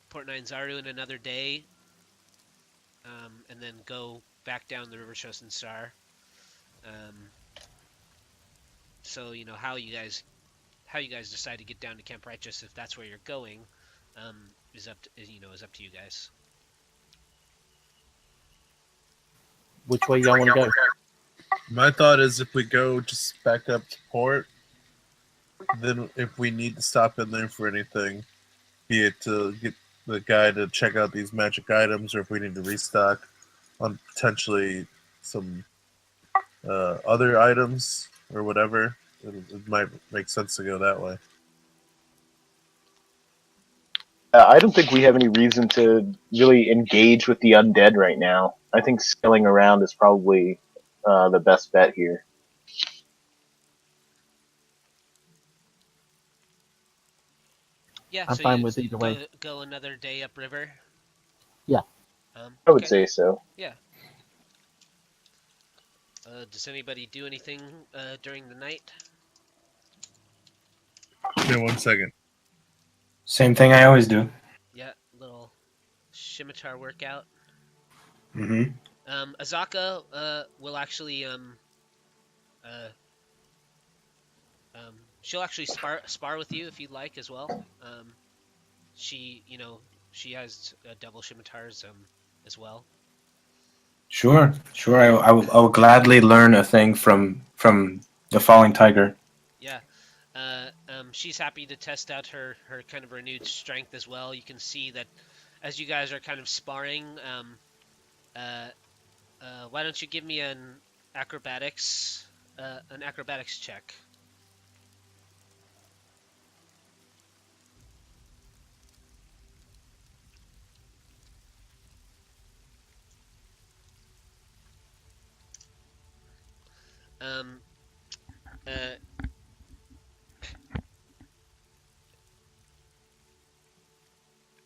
Port Nyanzaru in another day, and then go back down the river Shosen Star. So how you guys decide to get down to Camp Righteous, if that's where you're going, is up to you guys. Which way y'all want to go? My thought is if we go just back up to port, then if we need to stop in there for anything, be it to get the guy to check out these magic items, or if we need to restock on potentially some other items or whatever, it might make sense to go that way. I don't think we have any reason to really engage with the undead right now. I think sailing around is probably the best bet here. Yeah, I'm so fine you with either way. go another day upriver. Yeah. I would Okay. say so. Yeah. Does anybody do anything during the night? Yeah, 1 second. Same thing I always do. Yeah, little scimitar workout. Mm-hmm. Azaka will actually she'll actually spar with you if you'd like as well. She has double scimitars as well. Sure. I will gladly learn a thing from the falling tiger. Yeah. She's happy to test out her kind of renewed strength as well. You can see that as you guys are kind of sparring. Why don't you give me an acrobatics check? Um, uh,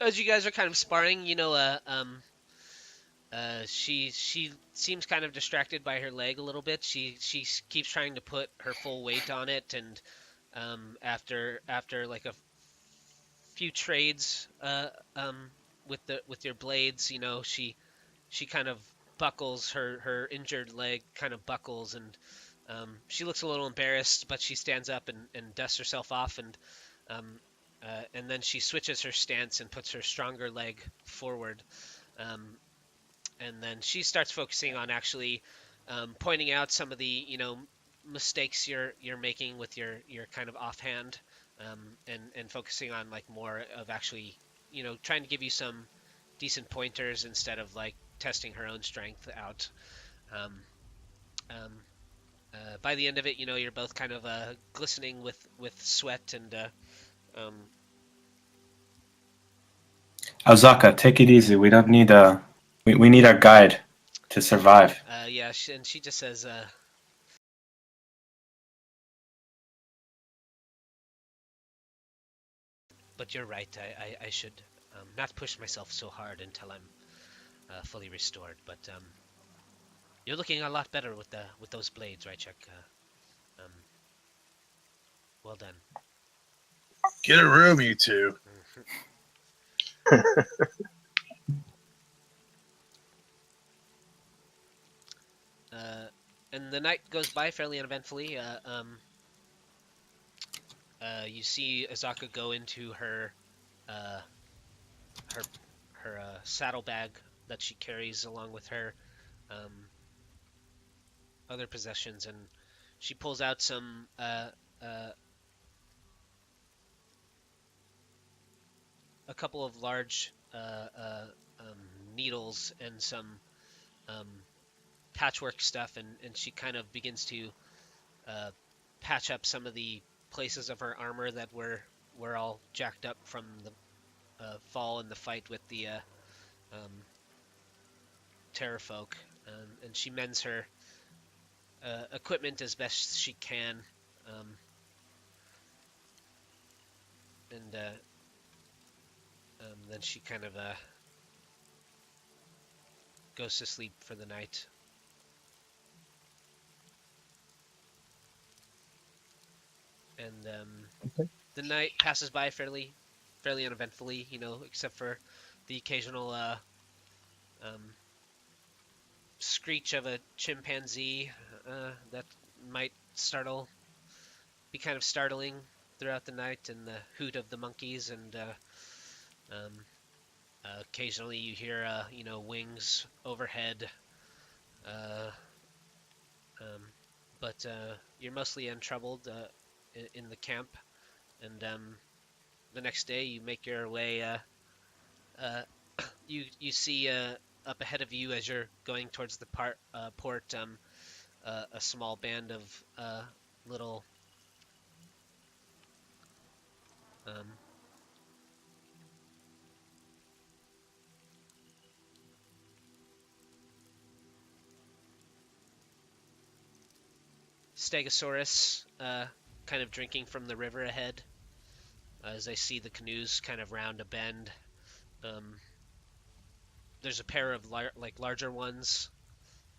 as you guys are kind of sparring, she seems kind of distracted by her leg a little bit. She keeps trying to put her full weight on it, and after like a few trades with your blades, she kind of buckles her injured leg, kind of buckles, and she looks a little embarrassed, but she stands up and dusts herself off, and then she switches her stance and puts her stronger leg forward. And then she starts focusing on actually pointing out some of the mistakes you're making with your kind of offhand, and focusing on like more of actually trying to give you some decent pointers instead of like testing her own strength out. Um, um, by the end of it, you're both kind of glistening with sweat and Azaka, take it easy. We don't need we need our guide to survive. yeah, and she just says, but you're right. I should not push myself so hard until I'm fully restored. But you're looking a lot better with those blades, Riceak. Well done. Get a room, you two. And the night goes by fairly uneventfully. You see Azaka go into her saddlebag that she carries along with her, other possessions, and she pulls out some uh, a couple of large needles and some um, patchwork stuff, and she kind of begins to patch up some of the places of her armor that were all jacked up from the fall in the fight with the um, Terrorfolk, and she mends her equipment as best she can, and then she kind of goes to sleep for the night. And Okay. the night passes by fairly uneventfully, except for the occasional screech of a chimpanzee that might be kind of startling throughout the night, and the hoot of the monkeys, and occasionally you hear wings overhead, uh, um, but you're mostly untroubled in the camp, and the next day you make your way. Uh, you see up ahead of you as you're going towards the port, a small band of little um, Stegosaurus, kind of drinking from the river ahead. As I see the canoes kind of round a bend, there's a pair of larger ones,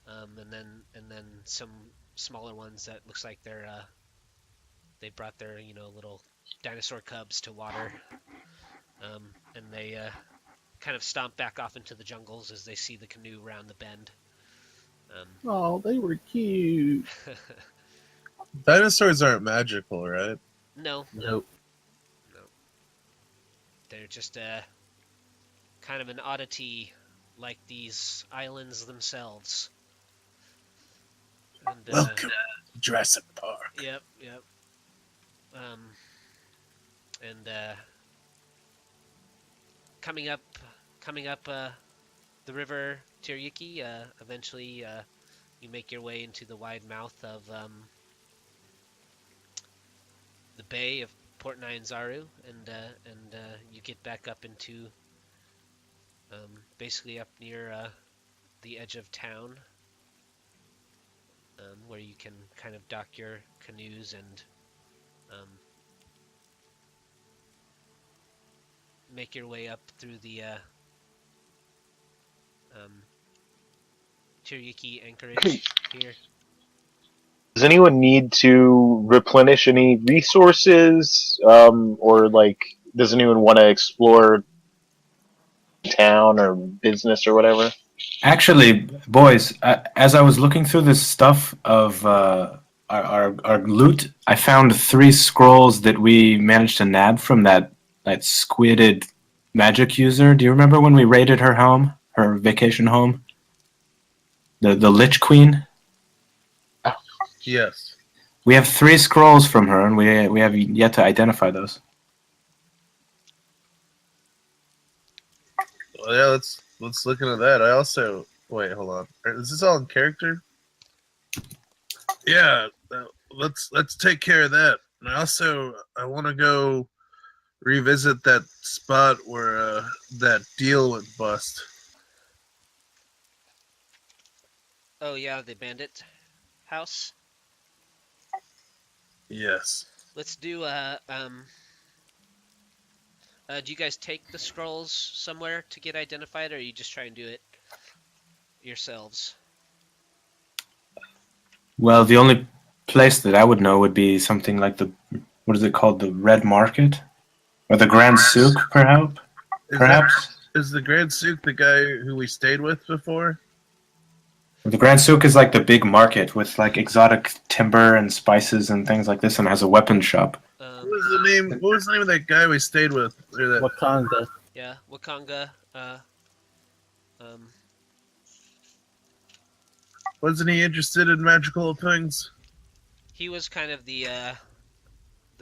and then some smaller ones that looks like they brought their little dinosaur cubs to water, and they kind of stomp back off into the jungles as they see the canoe round the bend. Oh, they were cute. Dinosaurs aren't magical, right? No, Nope. they're just kind of an oddity, like these islands themselves. And, Welcome to Jurassic Park. Yep. And coming up the river Tiryuki, eventually you make your way into the wide mouth of the bay of Port Nyanzaru, and you get back up into basically up near the edge of town, where you can kind of dock your canoes and make your way up through the Tiryuki anchorage here. Does anyone need to replenish any resources, or like, does anyone want to explore town or business or whatever? Actually, boys, as I was looking through this stuff of our loot, I found 3 scrolls that we managed to nab from that squidded magic user. Do you remember when we raided her home, her vacation home? The Lich Queen? Yes. We have 3 scrolls from her, and we have yet to identify those. Well, yeah, let's look into that. I also wait. Hold on. Is this all in character? Yeah. Let's take care of that. And I want to go revisit that spot where that deal went bust. Oh yeah, the bandit house. Yes. Let's do do you guys take the scrolls somewhere to get identified, or are you just try and do it yourselves? Well, the only place that I would know would be something like what is it called? The Red Market? Or the Grand Souk, perhaps? Is the Grand Souk the guy who we stayed with before? The Grand Souk is like the big market with like exotic timber and spices and things like this, and has a weapon shop. What was the name of that guy we stayed with? Wakanda. Yeah, Wakanga. Wasn't he interested in magical things? He was kind of the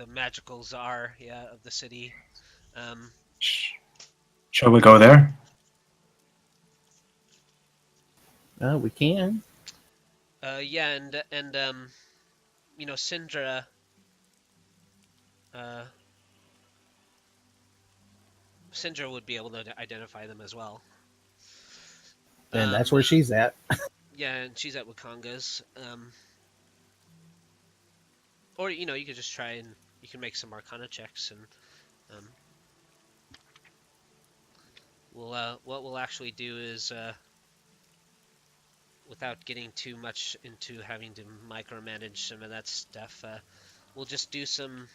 magical czar, yeah, of the city. Shall we go there? We can. Yeah, and you know, Syndra. Syndra would be able to identify them as well. And that's where she's at. Yeah, and she's at Wakanga's. Or you know, you could just try and you can make some Arcana checks, and what we'll actually do is without getting too much into having to micromanage some of that stuff, we'll just do some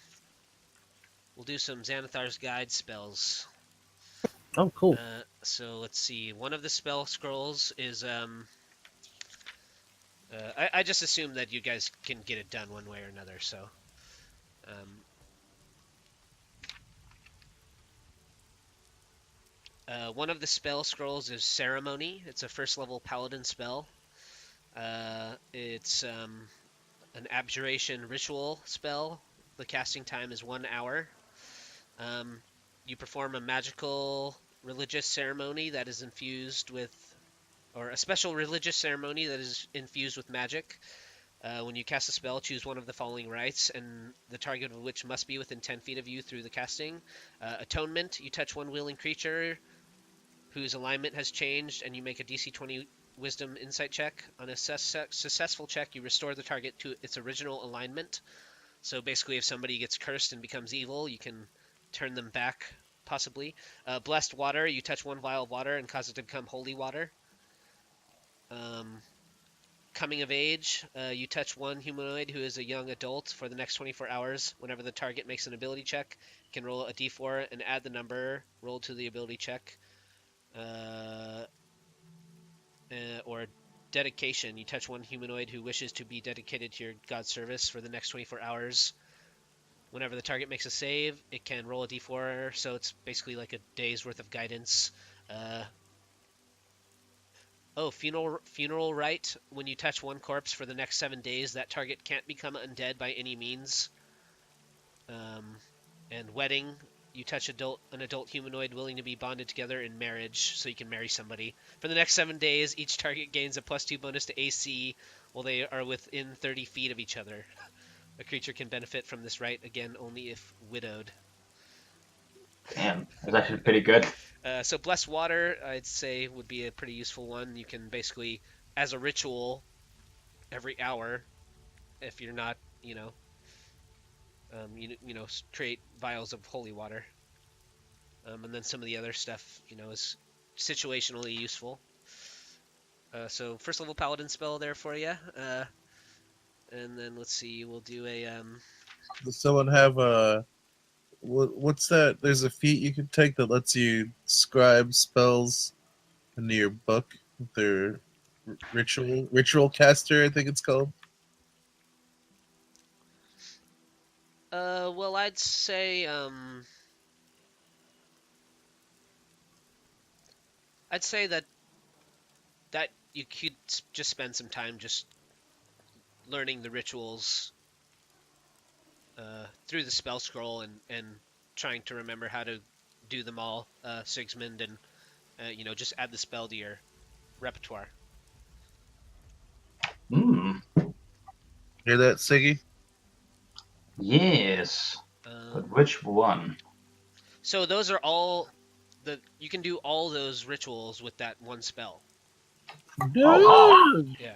Xanathar's Guide spells. Oh, cool. So let's see. One of the spell scrolls is I just assume that you guys can get it done one way or another. So one of the spell scrolls is Ceremony. It's a first level Paladin spell. It's an abjuration ritual spell. The casting time is 1 hour. You perform a magical religious ceremony that is infused with, or a special religious ceremony that is infused with magic. When you cast a spell, choose one of the following rites, and the target of which must be within 10 feet of you through the casting. Atonement, you touch one willing creature whose alignment has changed, and you make a DC 20 Wisdom Insight check. On a successful check, you restore the target to its original alignment. So basically, if somebody gets cursed and becomes evil, you can turn them back, possibly. Blessed Water, you touch one vial of water and cause it to become holy water. Coming of Age, you touch one humanoid who is a young adult for the next 24 hours. Whenever the target makes an ability check, you can roll a d4 and add the number rolled to the ability check. Or Dedication, you touch one humanoid who wishes to be dedicated to your god service for the next 24 hours. Whenever the target makes a save, it can roll a d4, so it's basically like a day's worth of guidance. Funeral Rite. When you touch one corpse for the next 7 days, that target can't become undead by any means. And Wedding. You touch an adult humanoid willing to be bonded together in marriage, so you can marry somebody. For the next 7 days, each target gains a +2 bonus to AC while they are within 30 feet of each other. A creature can benefit from this rite, again, only if widowed. Damn, that's actually pretty good. So Blessed Water, I'd say, would be a pretty useful one. You can basically, as a ritual, every hour, if you're not, create vials of holy water. And then some of the other stuff, is situationally useful. So first level Paladin spell there for you. And then let's see, we'll do a... Does someone have a... What's that? There's a feat you can take that lets you scribe spells into your book. Their ritual caster, I think it's called. Well, I'd say, that you could just spend some time just learning the rituals through the spell scroll and trying to remember how to do them all, Sigismund, and just add the spell to your repertoire. Hear that, Siggy? Yes. But which one? So those are all you can do all those rituals with that one spell. Oh, Yeah.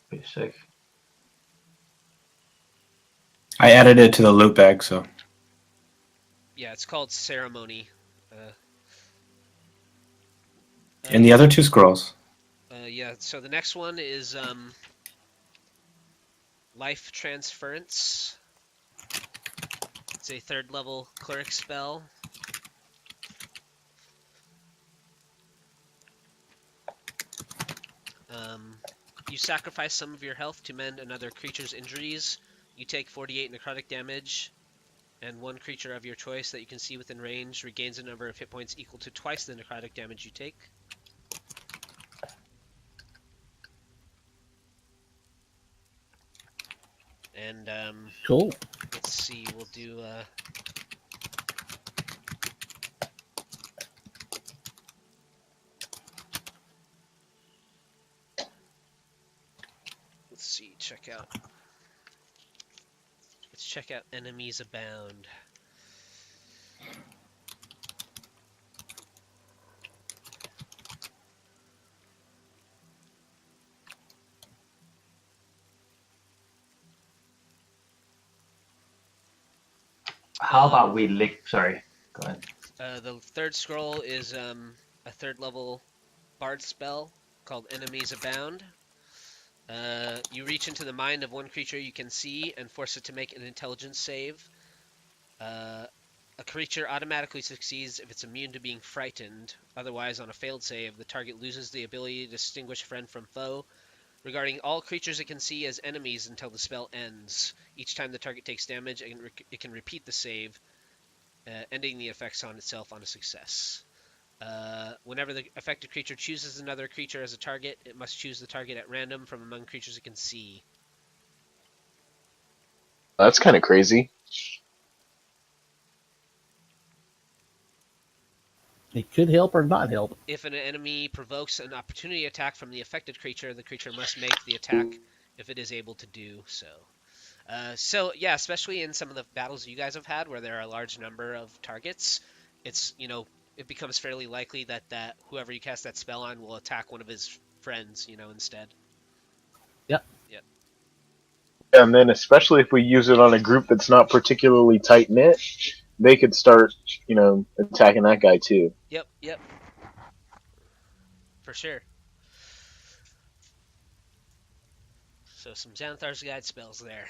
pretty sick. I added it to the loot bag, so. Yeah, it's called Ceremony. And the other two scrolls. Yeah, so the next one is Life Transference. It's a 3rd level cleric spell. You sacrifice some of your health to mend another creature's injuries. You take 48 necrotic damage, and one creature of your choice that you can see within range regains a number of hit points equal to twice the necrotic damage you take. And Cool. let's see, we'll do. Let's see. Let's check out Enemies Abound. How about we lick? Sorry, go ahead. The third scroll is a third level bard spell called Enemies Abound. You reach into the mind of one creature you can see and force it to make an intelligence save. A creature automatically succeeds if it's immune to being frightened. Otherwise, on a failed save, the target loses the ability to distinguish friend from foe. Regarding all creatures it can see as enemies until the spell ends. Each time the target takes damage, it can repeat the save, ending the effects on itself on a success. Whenever the affected creature chooses another creature as a target, it must choose the target at random from among creatures it can see. That's kind of crazy. It could help or not help. If an enemy provokes an opportunity attack from the affected creature, the creature must make the attack if it is able to do so. So yeah, especially in some of the battles you guys have had where there are a large number of targets, it's it becomes fairly likely that whoever you cast that spell on will attack one of his friends, instead. Yep. Yep. And then, especially if we use it on a group that's not particularly tight knit, they could start, attacking that guy too. Yep. Yep. For sure. So some Xanathar's Guide spells there.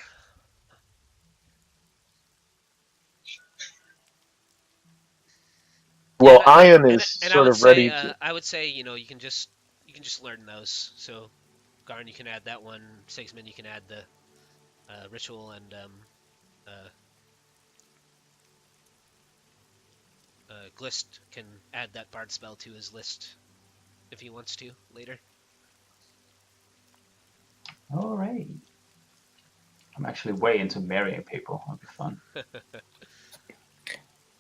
Well, Yeah, Ayan and is and sort of ready to. I would say you can just learn those. So Garn, you can add that one. Sigismund, you can add the ritual, and Glyst can add that bard spell to his list if he wants to later. All right. I'm actually way into marrying people. That'll be fun.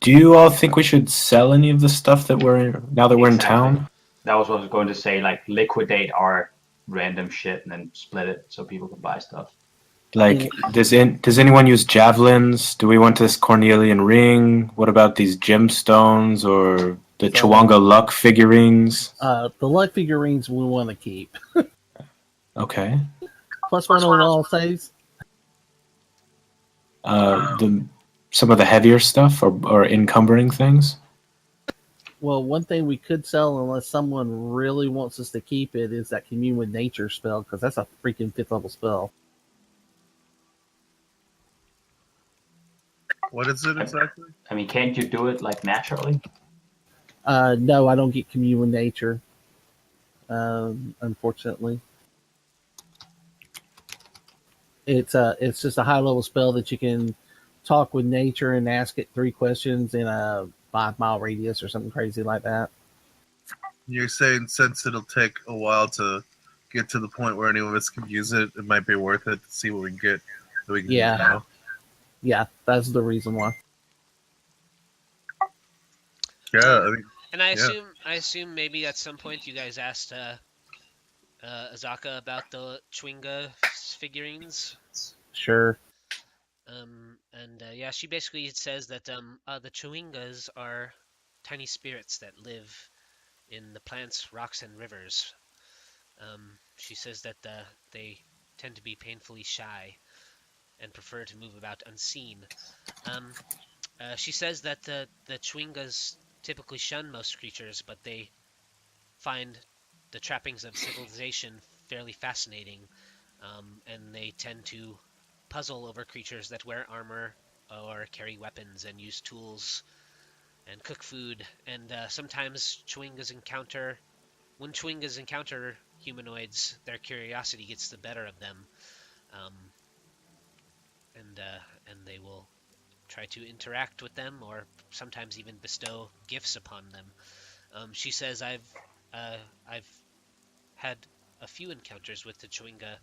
Do you all think we should sell any of the stuff that we're now that we're in Exactly. town? That was what I was going to say. Like liquidate our random shit and then split it so people can buy stuff. Like, does anyone use javelins? Do we want this Cornelian ring? What about these gemstones or the Chawanga luck figurines? The luck figurines we want to keep. Okay. Plus one on all saves. Some of the heavier stuff or encumbering things. Well, one thing we could sell, unless someone really wants us to keep it, is that Commune with Nature spell, because that's a freaking 5th level spell. What is it exactly? I mean, can't you do it like naturally? No, I don't get Commune with Nature, unfortunately. It's just a high level spell that you can talk with nature and ask it 3 questions in a 5-mile radius or something crazy like that. You're saying since it'll take a while to get to the point where any of us can use it, it might be worth it to see what we can get that we can use now. Yeah, that's the reason why. Yeah, I mean, and I assume maybe at some point you guys asked Azaka about the Chwinga figurines. Sure. Yeah, she basically says that the Chwingas are tiny spirits that live in the plants, rocks, and rivers. She says that they tend to be painfully shy and prefer to move about unseen. She says that the Chwingas typically shun most creatures, but they find the trappings of civilization fairly fascinating, and they tend to puzzle over creatures that wear armor or carry weapons and use tools and cook food. And sometimes when Chwingas encounter humanoids, their curiosity gets the better of them, and they will try to interact with them or sometimes even bestow gifts upon them. She says, I've had a few encounters with the Chwinga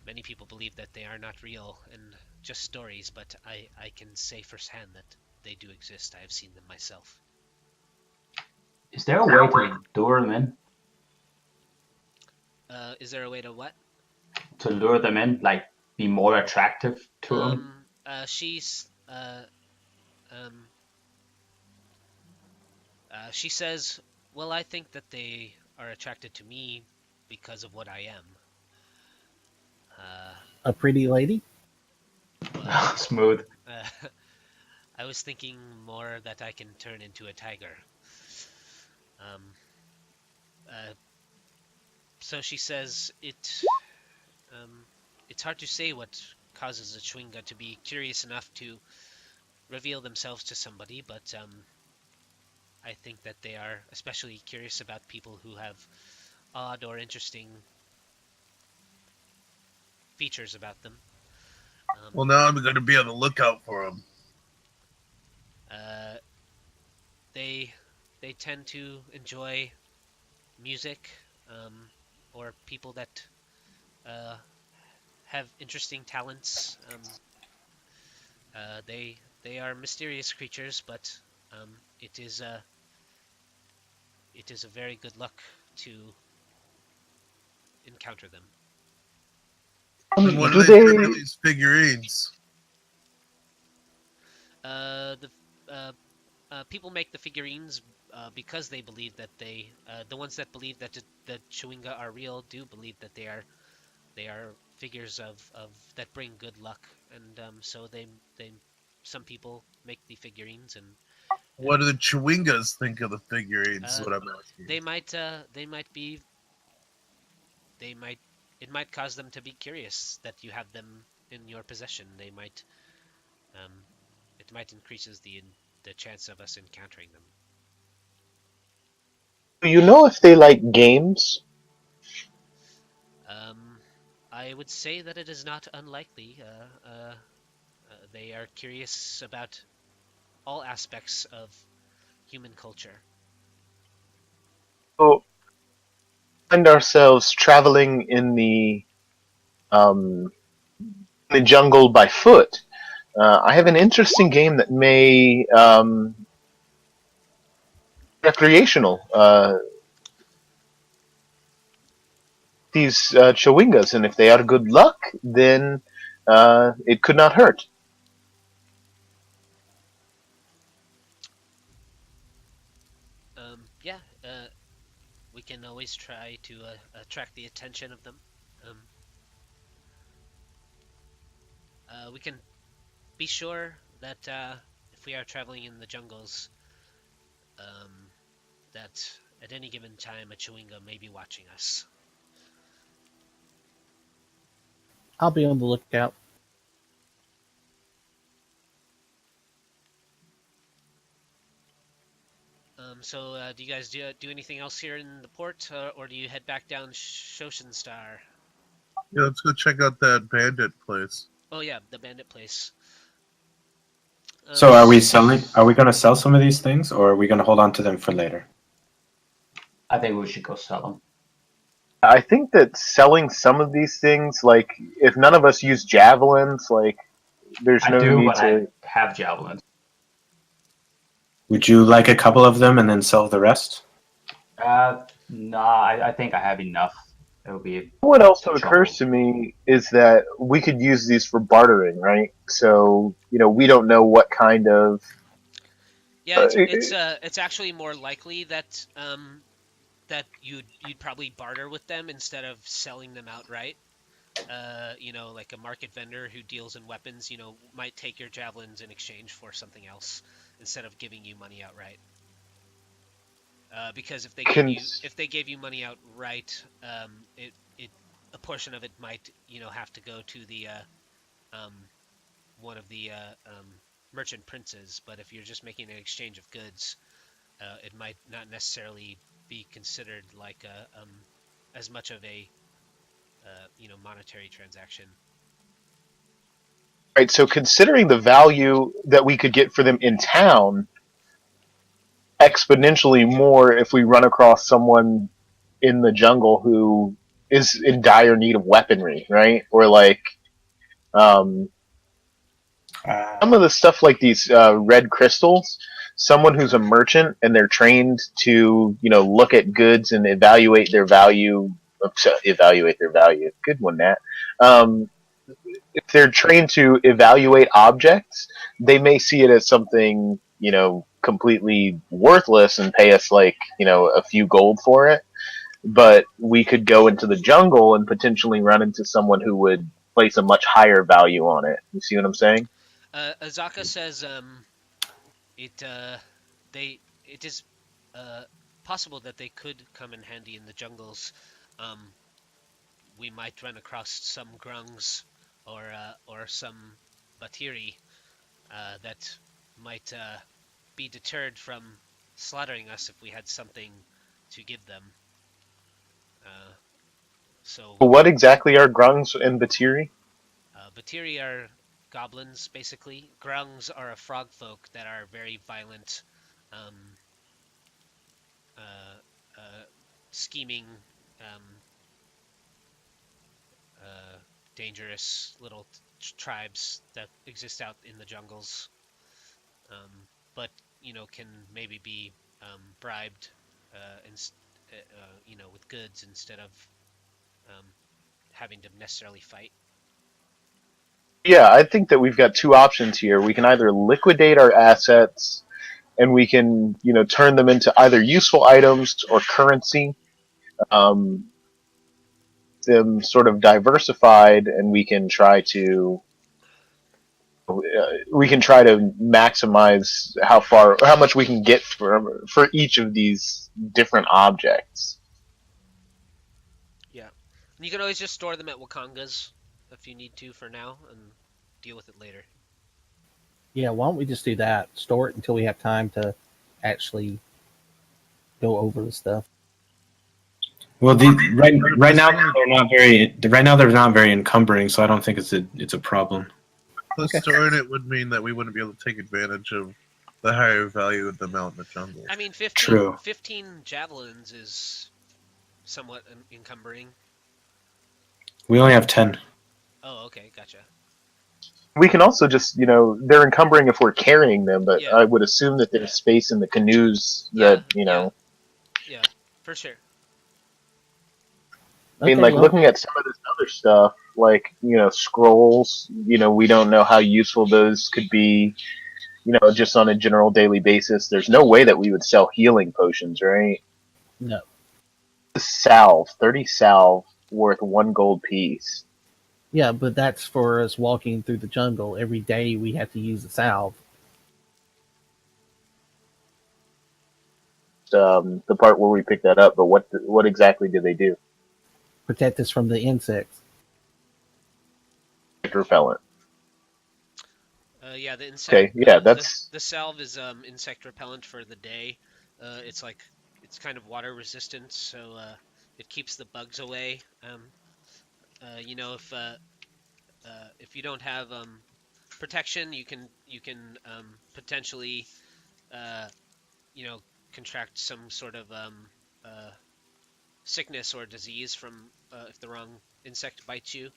Many people believe that they are not real and just stories, but I can say firsthand that they do exist. I have seen them myself. Is there a way to lure them in? Is there a way to what? To lure them in, like be more attractive to them? She says, well, I think that they are attracted to me because of what I am. A pretty lady? Well, Smooth. I was thinking more that I can turn into a tiger. Um, so she says it's hard to say what causes a Chwinga to be curious enough to reveal themselves to somebody, but I think that they are especially curious about people who have odd or interesting features about them. Well, now I'm going to be on the lookout for them. They tend to enjoy music, or people that have interesting talents. They are mysterious creatures, but it is a very good luck to encounter them. And what Do do they think of these figurines? People make the figurines because they believe that the ones that believe that the Chwinga are real do believe that they are figures of that bring good luck, and so they some people make the figurines, and What do the Chwingas think of the figurines? Is uh, what I'm asking. they might it might cause them to be curious that you have them in your possession. They might it might increases the chance of us encountering them. Do you know if they like games? I would say that it is not unlikely. They are curious about all aspects of human culture. So, find ourselves traveling in the jungle by foot. I have an interesting game that may recreational. These Chwingas, and if they are good luck, then it could not hurt. Yeah, we can always try to attract the attention of them. We can be sure that if we are traveling in the jungles, that at any given time a Chwinga may be watching us. I'll be on the lookout. So do you guys do anything else here in the port, or do you head back down Shoshenstar? Yeah, let's go check out that bandit place. Oh yeah, the bandit place. So are we selling? Are we going to sell some of these things, or are we going to hold on to them for later? I think we should go sell them. I think that selling some of these things, like if none of us use javelins, like there's I no do, need but to. I have javelins. Would you like a couple of them and then sell the rest? Nah, I think I have enough. It'll be What also trouble. occurs to me is that we could use these for bartering, right? So we don't know what kind of. Yeah, it's actually more likely that that you'd probably barter with them instead of selling them outright. Like a market vendor who deals in weapons, might take your javelins in exchange for something else instead of giving you money outright. Because if they gave you money outright, a portion of it might have to go to the one of the merchant princes. But if you're just making an exchange of goods, it might not necessarily be considered like as much of a monetary transaction. Right, so considering the value that we could get for them in town, exponentially more if we run across someone in the jungle who is in dire need of weaponry, right? Or like some of the stuff like these red crystals. Someone who's a merchant and they're trained to, look at goods and evaluate their value. Evaluate their value. Good one, Nat. If they're trained to evaluate objects, they may see it as something, completely worthless and pay us like, a few gold for it. But we could go into the jungle and potentially run into someone who would place a much higher value on it. You see what I'm saying? Azaka says it it is possible that they could come in handy in the jungles. We might run across some grungs or some batiri that might be deterred from slaughtering us if we had something to give them. So What exactly are grungs and batiri? batiri are goblins, basically. Grungs are a frog folk that are very violent, um, scheming, um, dangerous little tribes that exist out in the jungles, but can maybe be bribed, with goods instead of um, having to necessarily fight. Yeah, I think that we've got two options here. We can either liquidate our assets and we can, turn them into either useful items or currency, um, them sort of diversified, and we can try to maximize how much we can get for each of these different objects. Yeah, and you can always just store them at Wakangas if you need to for now, and deal with it later. Yeah, why don't we just do that? Store it until we have time to actually go over the stuff. Well, right now they're not very encumbering, so I don't think it's a problem. Plus, storing it would mean that we wouldn't be able to take advantage of the higher value of them out in the jungle. I mean, 15 javelins is somewhat encumbering. We only have 10. Oh, okay, gotcha. We can also just, they're encumbering if we're carrying them, but Yeah. I would assume that there's space in the canoes that, Yeah, for sure. I mean, looking at some of this other stuff, like, scrolls, we don't know how useful those could be, just on a general daily basis. There's no way that we would sell healing potions, right? No. Salve, 30 salve, worth 1 gold piece. Yeah, but that's for us walking through the jungle. Every day we have to use the salve. The part where we pick that up, but what exactly do they do? Protect us from the insects. Repellent. Yeah, the insect. Okay, yeah, that's the salve is insect repellent for the day. It's kind of water resistant, so it keeps the bugs away. If you don't have protection, you can potentially contract some sort of sickness or disease from if the wrong insect bites you.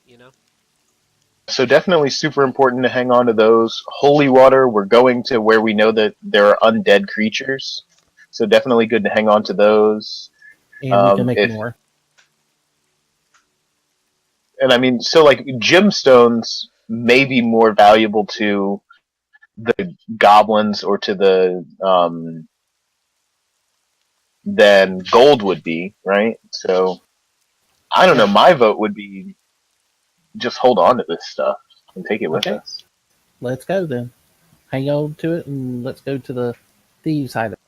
so definitely super important to hang on to those. Holy water, we're going to where we know that there are undead creatures, so definitely good to hang on to those. And we can make more. And I mean, so like gemstones may be more valuable to the goblins or to the than gold would be, right? So I don't know. My vote would be just hold on to this stuff and take it with us. Let's go then. Hang on to it and let's go to the thieves' hideout.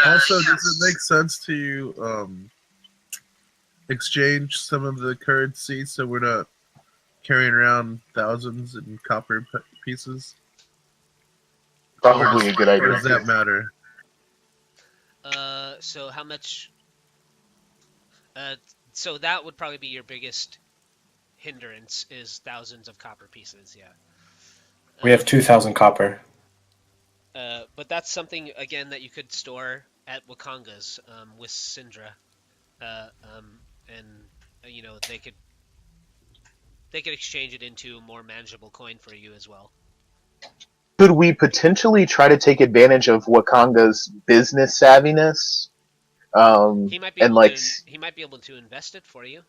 Also, does it make sense to exchange some of the currency so we're not carrying around thousands in copper pieces? Probably a good idea. Or does that matter? So how much? So that would probably be your biggest hindrance is thousands of copper pieces. Yeah. We have 2,000 copper. But that's something again that you could store at Wakanga's with Syndra, and they could exchange it into a more manageable coin for you as well. Could we potentially try to take advantage of Wakanga's business savviness? He might be And able like to he might be able to invest it for you.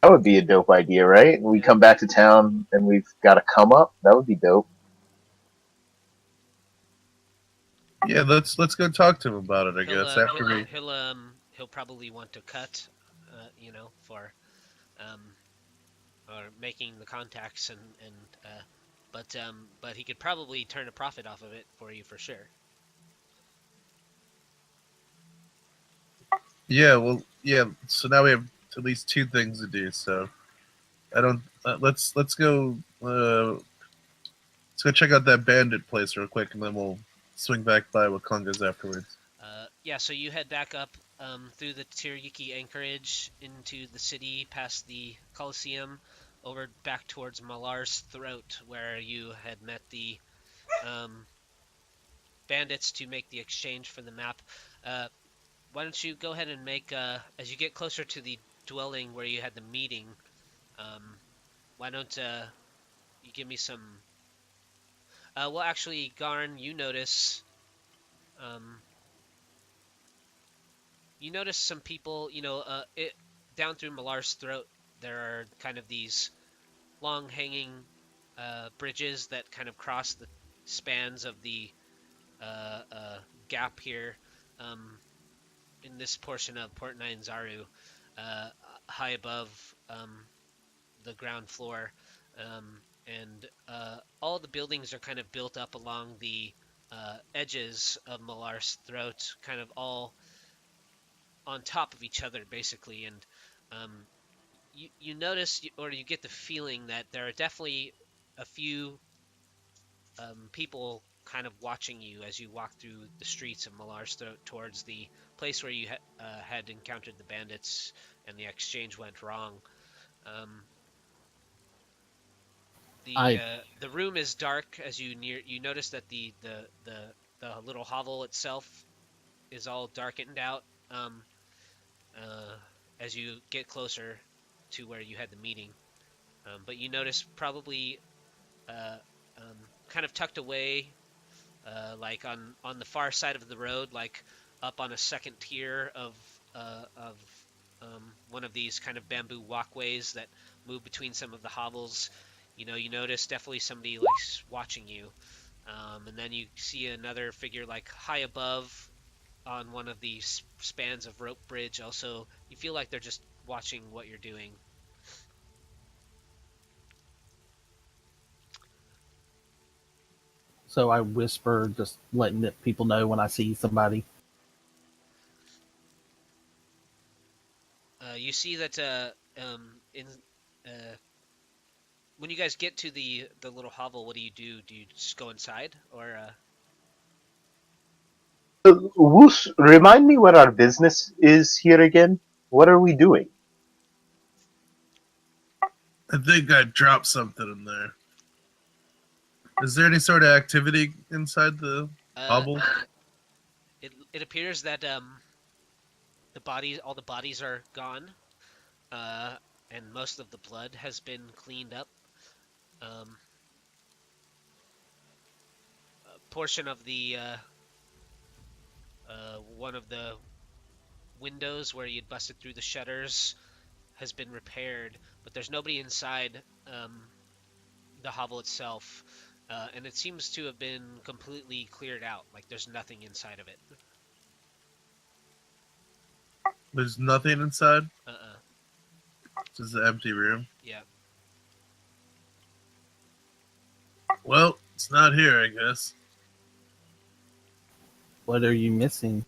that would be a dope idea, right? We Yeah. come back to town and we've got a come up. That would be dope. Yeah, let's go talk to him about it. I He'll guess after we. he'll probably want to cut, for um, or making the contacts and but he could probably turn a profit off of it for you for sure. Yeah, well, yeah. So now we have at least two things to do. So I don't. Let's go. Let's go check out that bandit place real quick, and then we'll swing back by Wakanga's afterwards. Yeah, so you head back up through the Tirayuki anchorage into the city, past the Coliseum, over back towards Malar's Throat, where you had met the bandits to make the exchange for the map. Why don't you go ahead and make, as you get closer to the dwelling where you had the meeting, why don't you give me some... well, actually, Garn, you notice some people, down through Malar's Throat, there are kind of these long hanging bridges that kind of cross the spans of the gap here in this portion of Port Nyanzaru, high above the ground floor. And all the buildings are kind of built up along the edges of Malar's Throat, kind of all on top of each other, basically. And you notice, or you get the feeling that there are definitely a few people kind of watching you as you walk through the streets of Malar's Throat towards the place where you had encountered the bandits and the exchange went wrong. The room is dark as you notice that the little hovel itself is all darkened out as you get closer to where you had the meeting. But you notice probably kind of tucked away, like on the far side of the road, like up on a second tier of one of these kind of bamboo walkways that move between some of the hovels. You notice definitely somebody like watching you, and then you see another figure like high above on one of these spans of rope bridge. Also, you feel like they're just watching what you're doing. So I whisper, just letting the people know when I see somebody. You see that in when you guys get to the little hovel, what do you do? Do you just go inside, or? Wuce, remind me what our business is here again. What are we doing? I think I dropped something in there. Is there any sort of activity inside the hovel? It appears that all the bodies are gone, and most of the blood has been cleaned up. A portion of the one of the windows where you'd busted through the shutters has been repaired, but there's nobody inside the hovel itself, and it seems to have been completely cleared out. Like there's nothing inside of it. There's nothing inside? Uh-uh. It's just an empty room? Yeah. Well, it's not here, I guess. What are you missing?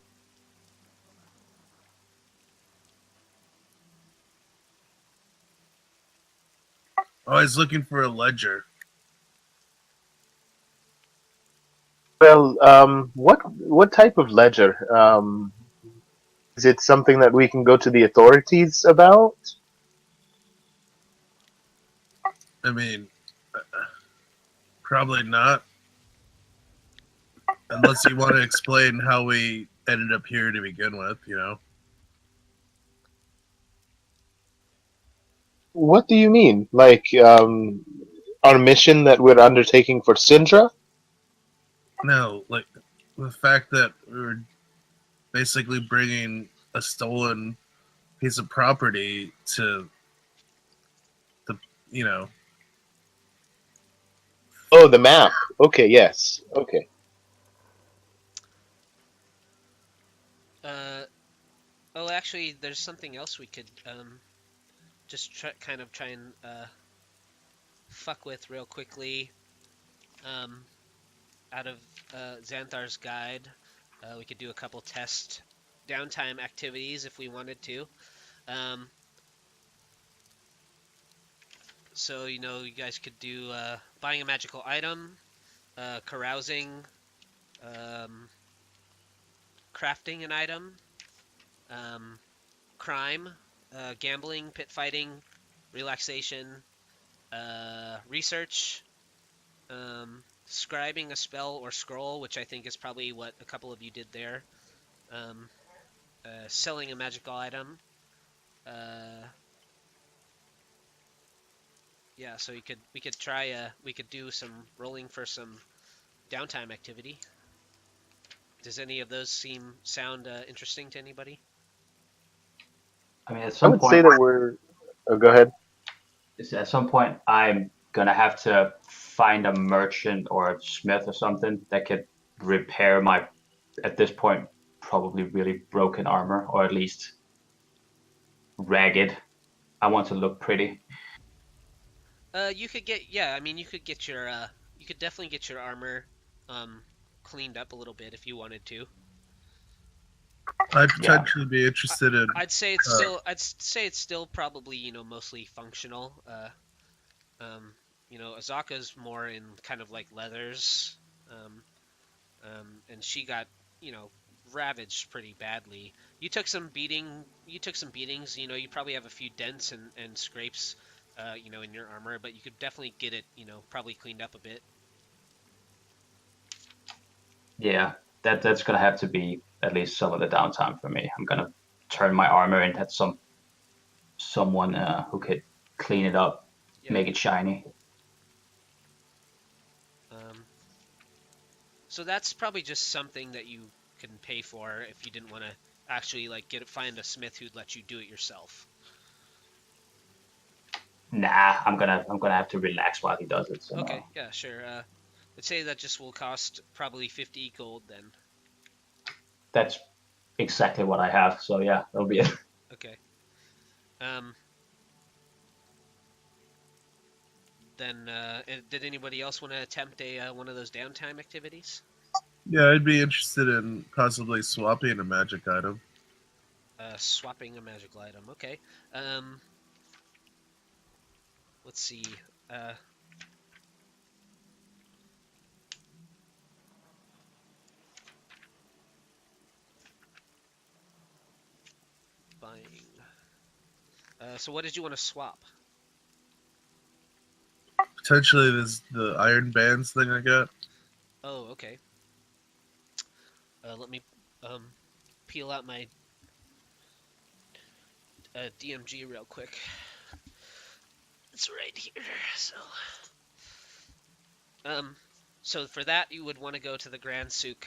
Oh, I was looking for a ledger. Well, what type of ledger? Is it something that we can go to the authorities about? I mean, probably not. Unless you want to explain how we ended up here to begin with, you know? What do you mean? Like, our mission that we're undertaking for Syndra? No, like the fact that we were basically bringing a stolen piece of property to the, you know, Oh, the map. Okay, yes. Okay. Oh, actually, there's something else we could just try and fuck with real quickly. Um, Out of Xanthar's guide, we could do a couple test downtime activities if we wanted to. Um, so you know, you guys could do buying a magical item, carousing, um, crafting an item, um, crime, gambling, pit fighting, relaxation, research, scribing a spell or scroll, which I think is probably what a couple of you did there. Um, selling a magical item. Uh, yeah, so we could do some rolling for some downtime activity. Does any of those sound interesting to anybody? I mean, I would say that we're. Oh, go ahead. at some point, I'm gonna have to find a merchant or a smith or something that could repair my, at this point, probably really broken armor, or at least ragged. I want to look pretty. You could get yeah, I mean you could definitely get your armor um cleaned up a little bit if you wanted to. I'd Yeah. potentially be interested in. I'd say it's still probably, you know, mostly functional. You know, Azaka's more in kind of like leathers. Um and she got, you know, ravaged pretty badly. You took some beatings, you know, you probably have a few dents and scrapes you know, in your armor, but you could definitely get it, you know, probably cleaned up a bit. Yeah, that's gonna have to be at least some of the downtime for me. I'm gonna turn my armor into someone who could clean it up, Yeah. make it shiny. Um so that's probably just something that you can pay for if you didn't want to actually like find a smith who'd let you do it yourself. Nah, I'm gonna have to relax while he does it. So Okay, no, yeah, sure. Let's say that just will cost probably 50 gold then. that's exactly what I have. So yeah, that'll be it. Okay. Um, then did anybody else want to attempt a one of those downtime activities? Yeah, I'd be interested in possibly swapping a magic item. Swapping a magical item. Okay. Um, let's see. Uh, buying. So what did you want to swap? Potentially, there's the iron bands thing I got. Oh, okay. Let me um peel out my DMG real quick. It's right here. Um, so for that you would want to go to the Grand Souk.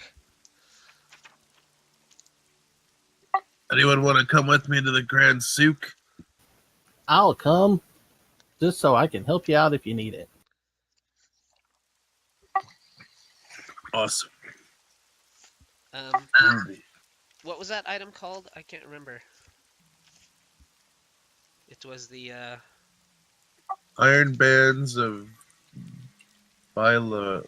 Anyone want to come with me to the Grand Souk? I'll come just so I can help you out if you need it. Awesome. Um, what was that item called? I can't remember. It was the Iron bands of Bilaro.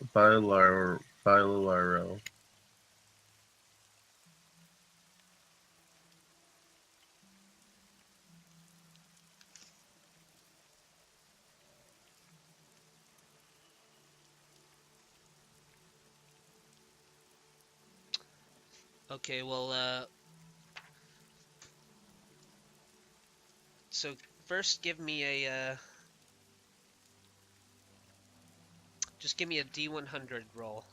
okay. Well, so first give me a just give me a D100 roll.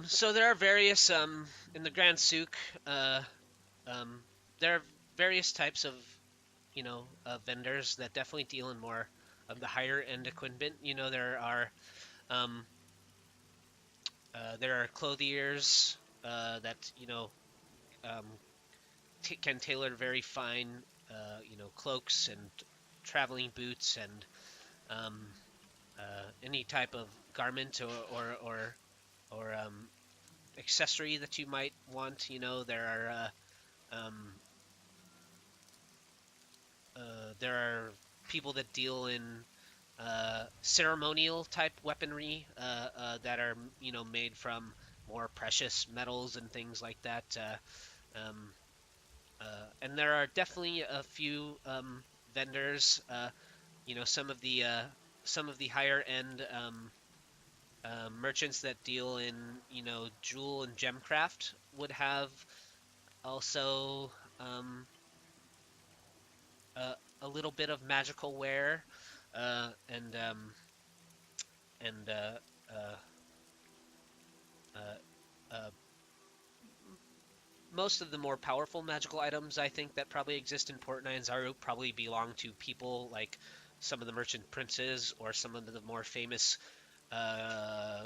So there are various in the Grand Souk. There are various types of vendors that definitely deal in more of the higher end equipment. Um, there are clothiers that um, can tailor very fine cloaks and traveling boots and um, any type of garment or accessory that you might want. Um, there are people that deal in ceremonial type weaponry that are made from more precious metals and things like that. And there are definitely a few vendors. Some of the higher end merchants that deal in jewel and gemcraft would have also a, a little bit of magical wear and uh, uh, uh, most of the more powerful magical items I think that probably exist in Port Nyanzaru probably belong to people like some of the merchant princes or some of the more famous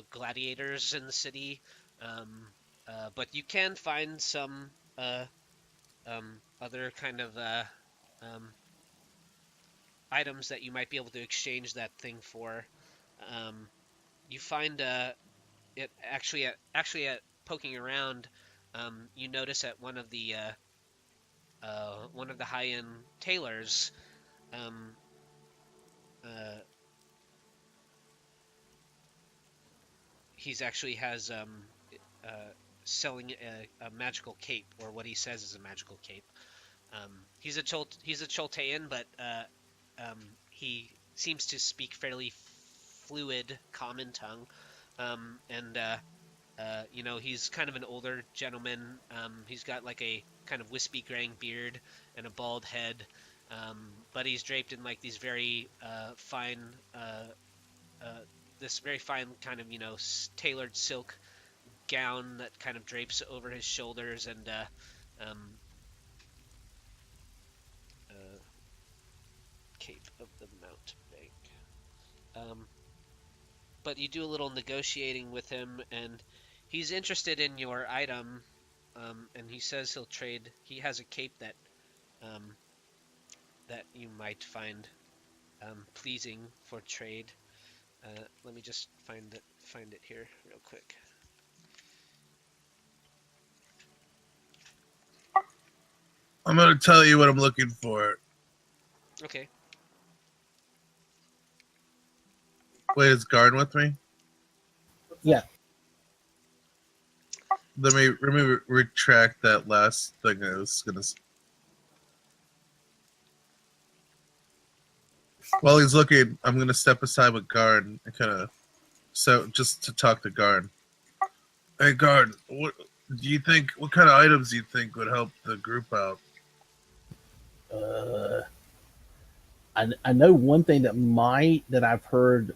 gladiators in the city. Um, but you can find some other kind of um, items that you might be able to exchange that thing for. Um, you find it actually at poking around, you notice at one of the high-end tailors, um, uh, he's actually has uh, selling a magical cape, or what he says is a magical cape. He's a Choltean, but he seems to speak fairly fluid common tongue, and he's kind of an older gentleman. He's got like a kind of wispy graying beard and a bald head, but he's draped in like these very fine, uh, this very fine kind of tailored silk gown that kind of drapes over his shoulders and um, uh, cape of the mountebank. Um, but you do a little negotiating with him, and he's interested in your item, and he says he'll trade. He has a cape um, that you might find pleasing for trade. Let me just find it here real quick. I'm gonna tell you what I'm looking for. Okay. Wait, is Garn with me? Yeah. Let me retract that last thing I was gonna say. While he's looking, I'm gonna step aside with Garn and kind of just to talk to Garn. Hey, Garn, what do you think? What kind of items do you think would help the group out? Uh, I know one thing that I've heard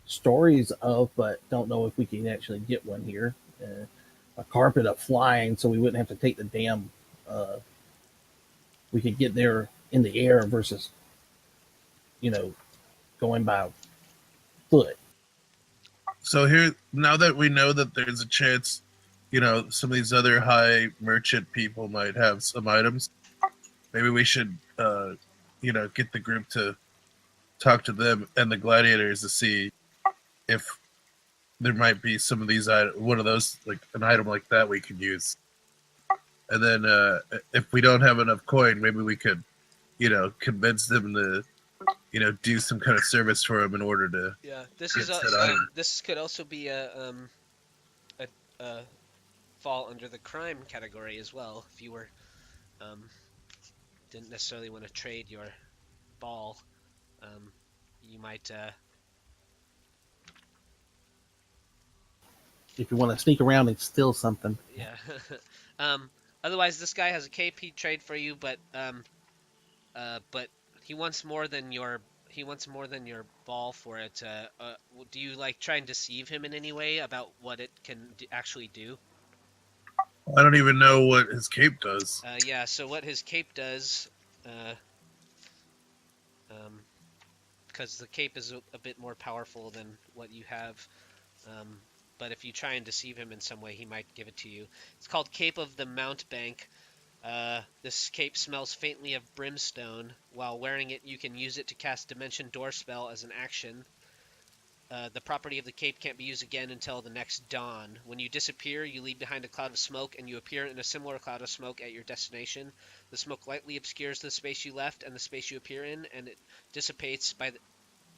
stories of, but don't know if we can actually get one here. A carpet of flying, so we wouldn't have to take the damn. We could get there in the air versus, you know, going by foot. So here, now that we know that there's a chance, some of these other high merchant people might have some items. Maybe we should, get the group to talk to them and the gladiators to see if there might be some of these one of those, like an item like that we could use. And then if we don't have enough coin, maybe we could, convince them to, do some kind of service for them in order to. Yeah, this could also be a fall under the crime category as well. If you were um, didn't necessarily want to trade your ball, you might. If you want to sneak around and steal something. Yeah. Otherwise, this guy has a cape. He'd trade for you, but he wants more than he wants more than your ball for it. Do you like try and deceive him in any way about what it can actually do? I don't even know what his cape does. Yeah. So what his cape does, uh, um, because the cape is a bit more powerful than what you have. Um, but if you try and deceive him in some way, he might give it to you. It's called Cape of the Mountebank. This cape smells faintly of brimstone. While wearing it, you can use it to cast Dimension Door spell as an action. The property of the cape can't be used again until the next dawn. When you disappear, you leave behind a cloud of smoke, and you appear in a similar cloud of smoke at your destination. The smoke lightly obscures the space you left and the space you appear in, and it dissipates by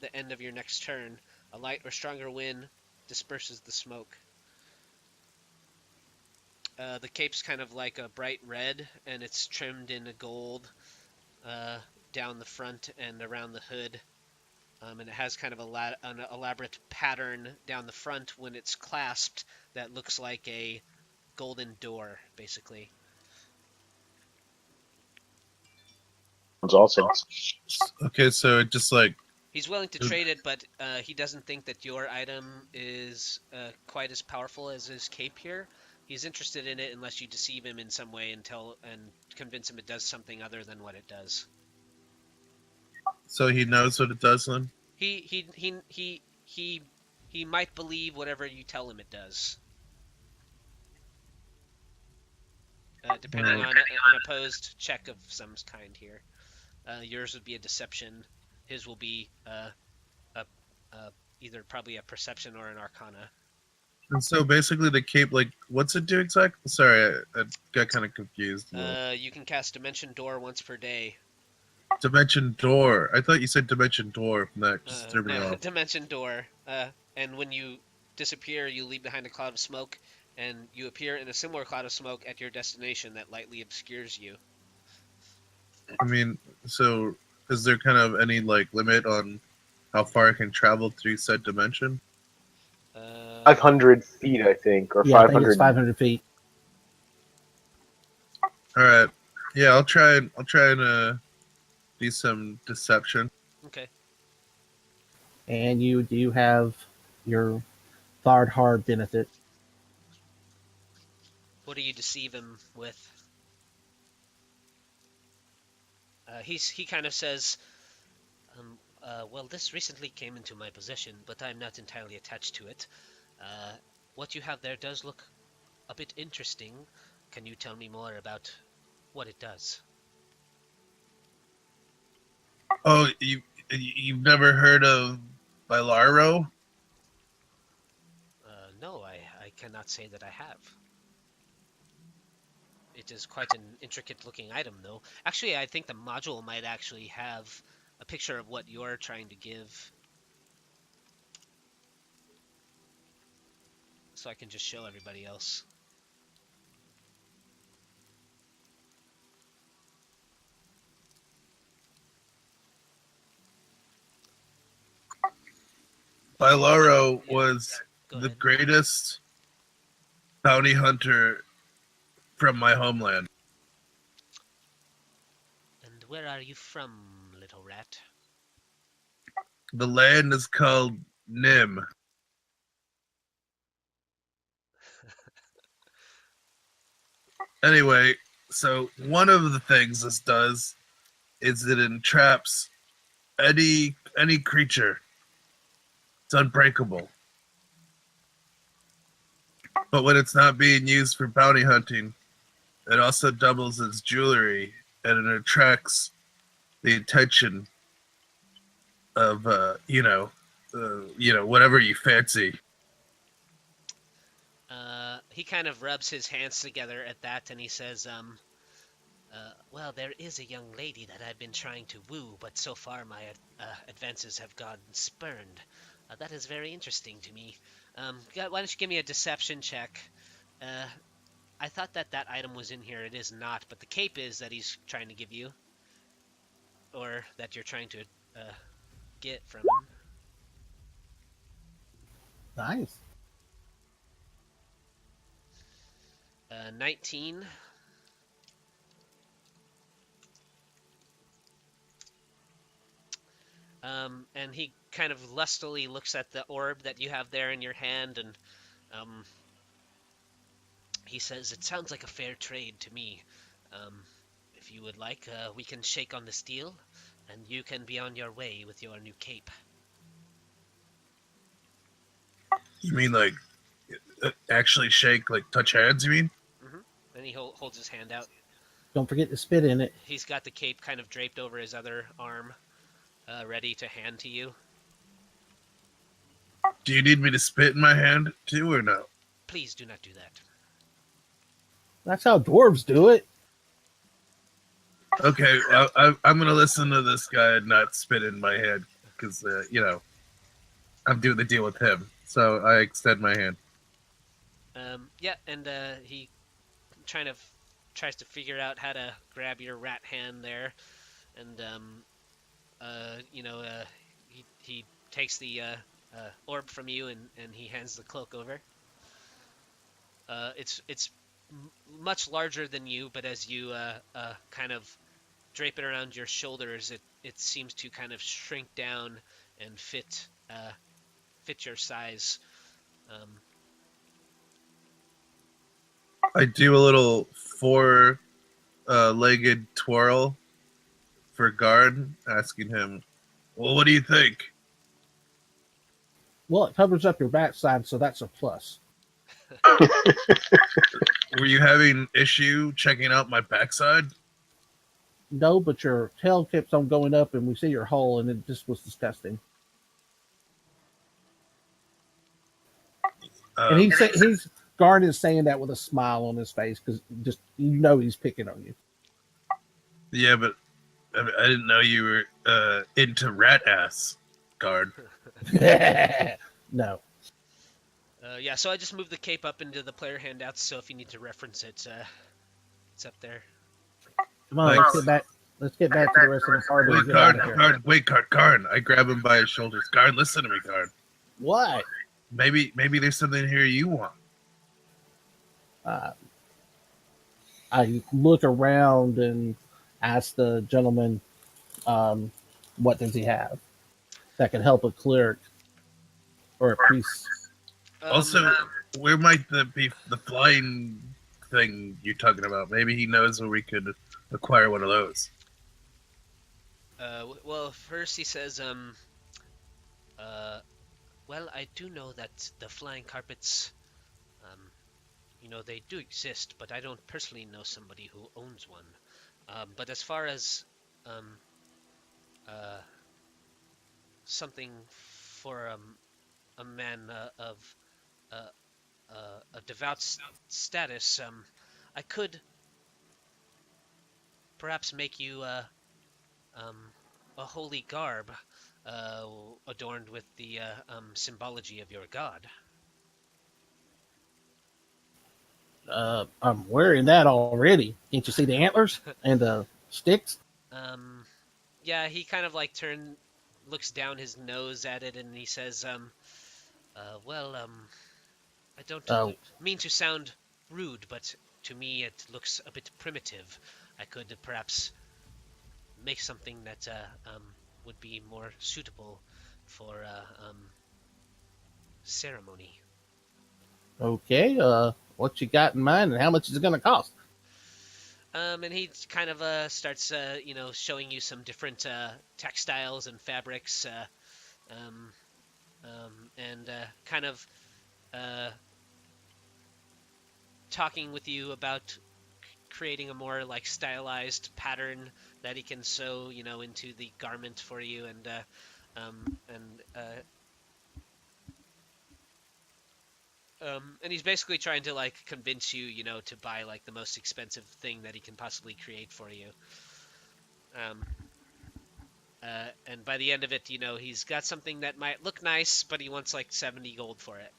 the end of your next turn. A light or stronger wind disperses the smoke. The cape's kind of like a bright red, and it's trimmed in gold uh, down the front and around the hood. And it has kind of an elaborate pattern down the front when it's clasped that looks like a golden door, basically. It's awesome. Okay, so it just like He's willing to trade it, but he doesn't think that your item is quite as powerful as his cape here. He's interested in it unless you deceive him in some way and convince him it does something other than what it does. so he knows what it does then. He might believe whatever you tell him it does. Depending on an opposed check of some kind here. Yours would be a deception. His will be either probably a perception or an arcana. And so basically, the cape, like, what's it do exactly? Sorry, I got kind of confused. You can cast Dimension Door once per day. Dimension Door. I thought you said Dimension Dwarf, and that just threw me No, off. Dimension Door. And when you disappear, you leave behind a cloud of smoke, and you appear in a similar cloud of smoke at your destination that lightly obscures you. I mean, so is there kind of any like limit on how far I can travel through said dimension? 500 feet, I think, or Yeah, I 500. think it's 500 feet. All right, yeah, I'll try and do some deception. Okay. And you do have your Thard Hard benefit. What do you deceive him with? He kind of says, well, this recently came into my possession, but I'm not entirely attached to it. What you have there does look a bit interesting. Can you tell me more about what it does? Oh, you've never heard of Bilaro? No, I cannot say that I have. It is quite an intricate-looking item, though. Actually, I think the module might actually have a picture of what you're trying to give. So I can just show everybody else. Bilaro was Go the ahead. greatest bounty hunter from my homeland. And where are you from, little rat? The land is called Nim. Anyway, so one of the things this does is it entraps any creature. It's unbreakable. But when it's not being used for bounty hunting, it also doubles as jewelry, and it attracts the attention of whatever you fancy. He kind of rubs his hands together at that, and he says, well, there is a young lady that I've been trying to woo, but so far my advances have gone spurned. That is very interesting to me. Why don't you give me a deception check? I thought that item was in here. It is not, but the cape is that he's trying to give you. Or that you're trying to get from him. Nice. 19. And he kind of lustily looks at the orb that you have there in your hand, and he says, "It sounds like a fair trade to me. If you would like, we can shake on this deal, and you can be on your way with your new cape." You mean like actually shake, like touch hands? You mean? And he holds his hand out. Don't forget to spit in it. He's got the cape kind of draped over his other arm, ready to hand to you. Do you need me to spit in my hand too, or no? Please do not do that. That's how dwarves do it. Okay, I'm gonna listen to this guy and not spit in my hand because I'm doing the deal with him. So I extend my hand. Yeah, and he tries to figure out how to grab your rat hand there, and he takes the orb from you, and he hands the cloak over. It's much larger than you, but as you kind of drape it around your shoulders, it seems to kind of shrink down and fit your size. I do a little four-legged twirl for Garn, asking him, "Well, what do you think?" Well, it covers up your backside, so that's a plus. Were you having issue checking out my backside? No, but your tail keeps on going up, and we see your hole, and it just was disgusting. And he's Garn is saying that with a smile on his face because just he's picking on you. Yeah, but I didn't know you were into rat ass, Garn. No. Yeah, so I just moved the cape up into the player handouts, so if you need to reference it, it's up there. Come on, let's get back to the rest of the party. Wait, Garn. I grab him by his shoulders. Garn, listen to me, Garn. What? Maybe there's something here you want. I look around and ask the gentleman, what does he have that can help a cleric or a priest? Also, where might be the flying thing you're talking about? Maybe he knows where we could acquire one of those. Well, first he says, well, I do know that the flying carpets, they do exist, but I don't personally know somebody who owns one. But as far as something for a man of a devout status, I could perhaps make you a holy garb adorned with the symbology of your god. I'm wearing that already. Can't you see the antlers and the sticks? Yeah, he kind of looks down his nose at it, and he says, I don't mean to sound rude, but to me it looks a bit primitive. I could perhaps make something that would be more suitable for ceremony. Okay, what you got in mind, and how much is it going to cost? And he kind of starts, showing you some different textiles and fabrics, and kind of talking with you about creating a more stylized pattern that he can sew, into the garment for you, and he's basically trying to convince you, to buy the most expensive thing that he can possibly create for you. And by the end of it, he's got something that might look nice, but he wants 70 gold for it.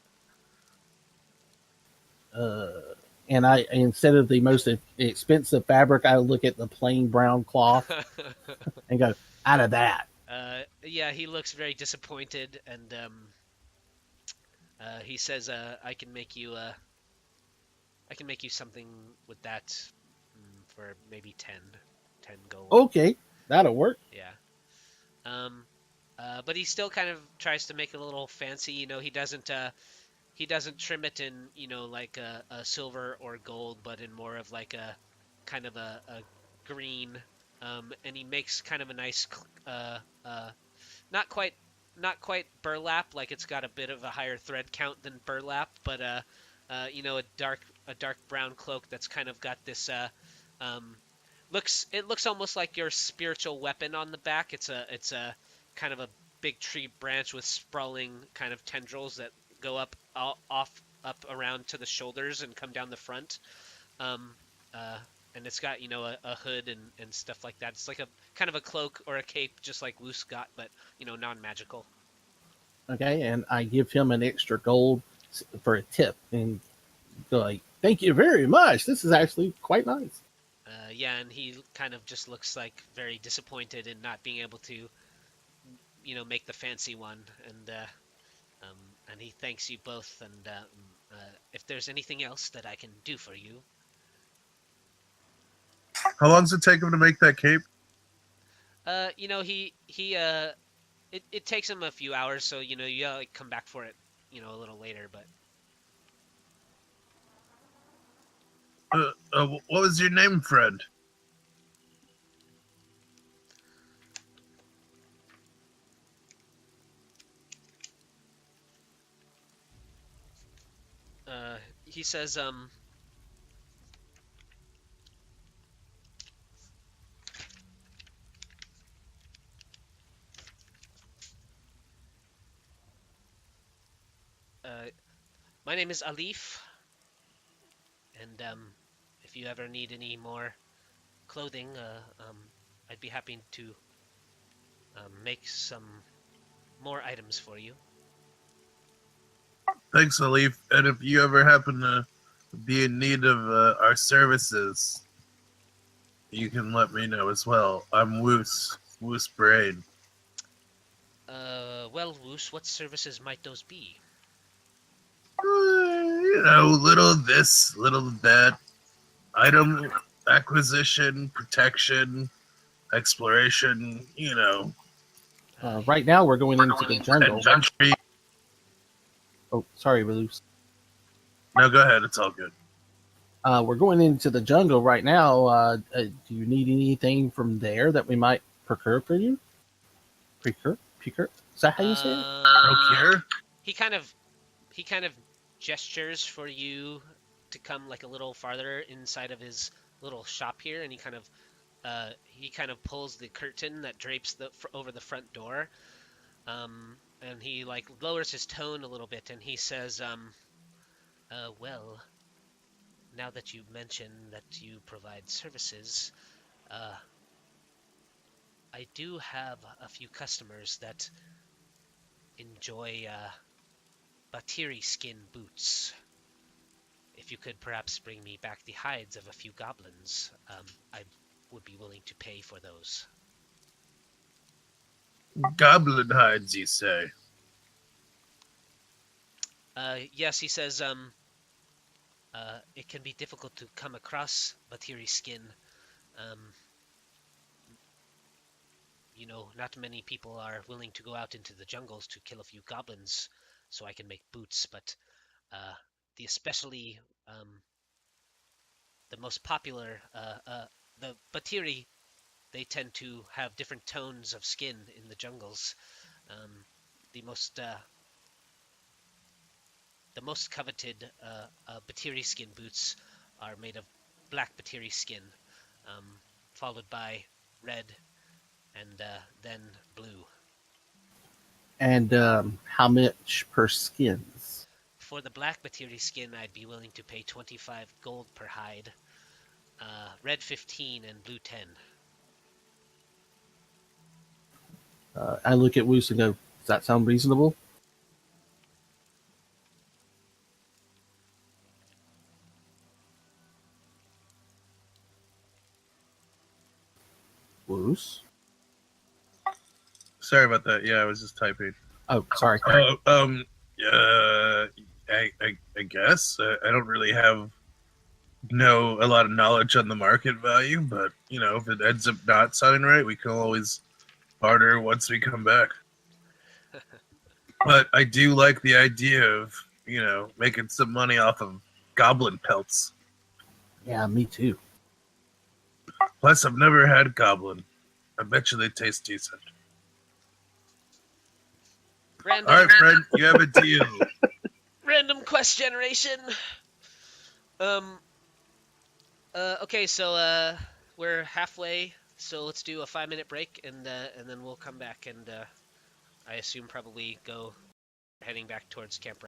And I, instead of the most expensive fabric, I look at the plain brown cloth and go, out of that. Yeah, he looks very disappointed, and he says, I can make you something with that for maybe 10 gold. Okay, that'll work. Yeah. But he still kind of tries to make it a little fancy. He doesn't trim it in like a silver or gold, but in more of like a kind of a green. And he makes kind of a nice not quite burlap, like it's got a bit of a higher thread count than burlap, but a dark brown cloak that's kind of got this um, looks almost like your spiritual weapon on the back. It's a kind of a big tree branch with sprawling kind of tendrils that go up around to the shoulders and come down the front. Um, uh, and it's got a hood and stuff like that. It's like a kind of a cloak or a cape, just like Wuce got, but non-magical. Okay, and I give him an extra gold for a tip, and go like, "Thank you very much. This is actually quite nice." Yeah, and he kind of just looks like very disappointed in not being able to, make the fancy one, and he thanks you both. And if there's anything else that I can do for you, How long does it take him to make that cape? it takes him a few hours, so you gotta like come back for it, a little later. But What was your name, friend? he says, my name is Alif, and if you ever need any more clothing, I'd be happy to make some more items for you. Thanks, Alif. And if you ever happen to be in need of our services, you can let me know as well. I'm Wuce Brayne. Well, Wuce, what services might those be? Little this, little that. Item acquisition, protection, exploration, Right now, we're going into the jungle. Adventure. Oh, sorry, Luce. No, go ahead. It's all good. We're going into the jungle right now. Do you need anything from there that we might procure for you? Procure? Is that how you say it? Procure? He kind of gestures for you to come like a little farther inside of his little shop here, and he kind of pulls the curtain that drapes over the front door, and he like lowers his tone a little bit, and he says, well, now that you mention that you provide services, I do have a few customers that enjoy Batiri skin boots. If you could perhaps bring me back the hides of a few goblins, I would be willing to pay for those. Goblin hides, you say? Yes, he says, it can be difficult to come across Batiri skin. Not many people are willing to go out into the jungles to kill a few goblins so I can make boots, but especially the most popular, the Batiri, they tend to have different tones of skin in the jungles. The most coveted Batiri skin boots are made of black Batiri skin, followed by red, and then blue. And how much per skins? For the black Batiri skin, I'd be willing to pay 25 gold per hide, red 15, and blue 10. I look at Woos and go, does that sound reasonable? Woos? Sorry about that. Yeah, I was just typing. Oh, sorry. I guess I don't really know a lot of knowledge on the market value, but if it ends up not sounding right, we can always barter once we come back. But I do like the idea of, making some money off of goblin pelts. Yeah, me too. Plus, I've never had goblin. I bet you they taste decent. Random, All right, friend, you have a deal. random quest generation. Okay, so we're halfway, so let's do a 5-minute break, and then we'll come back and I assume probably go heading back towards camp.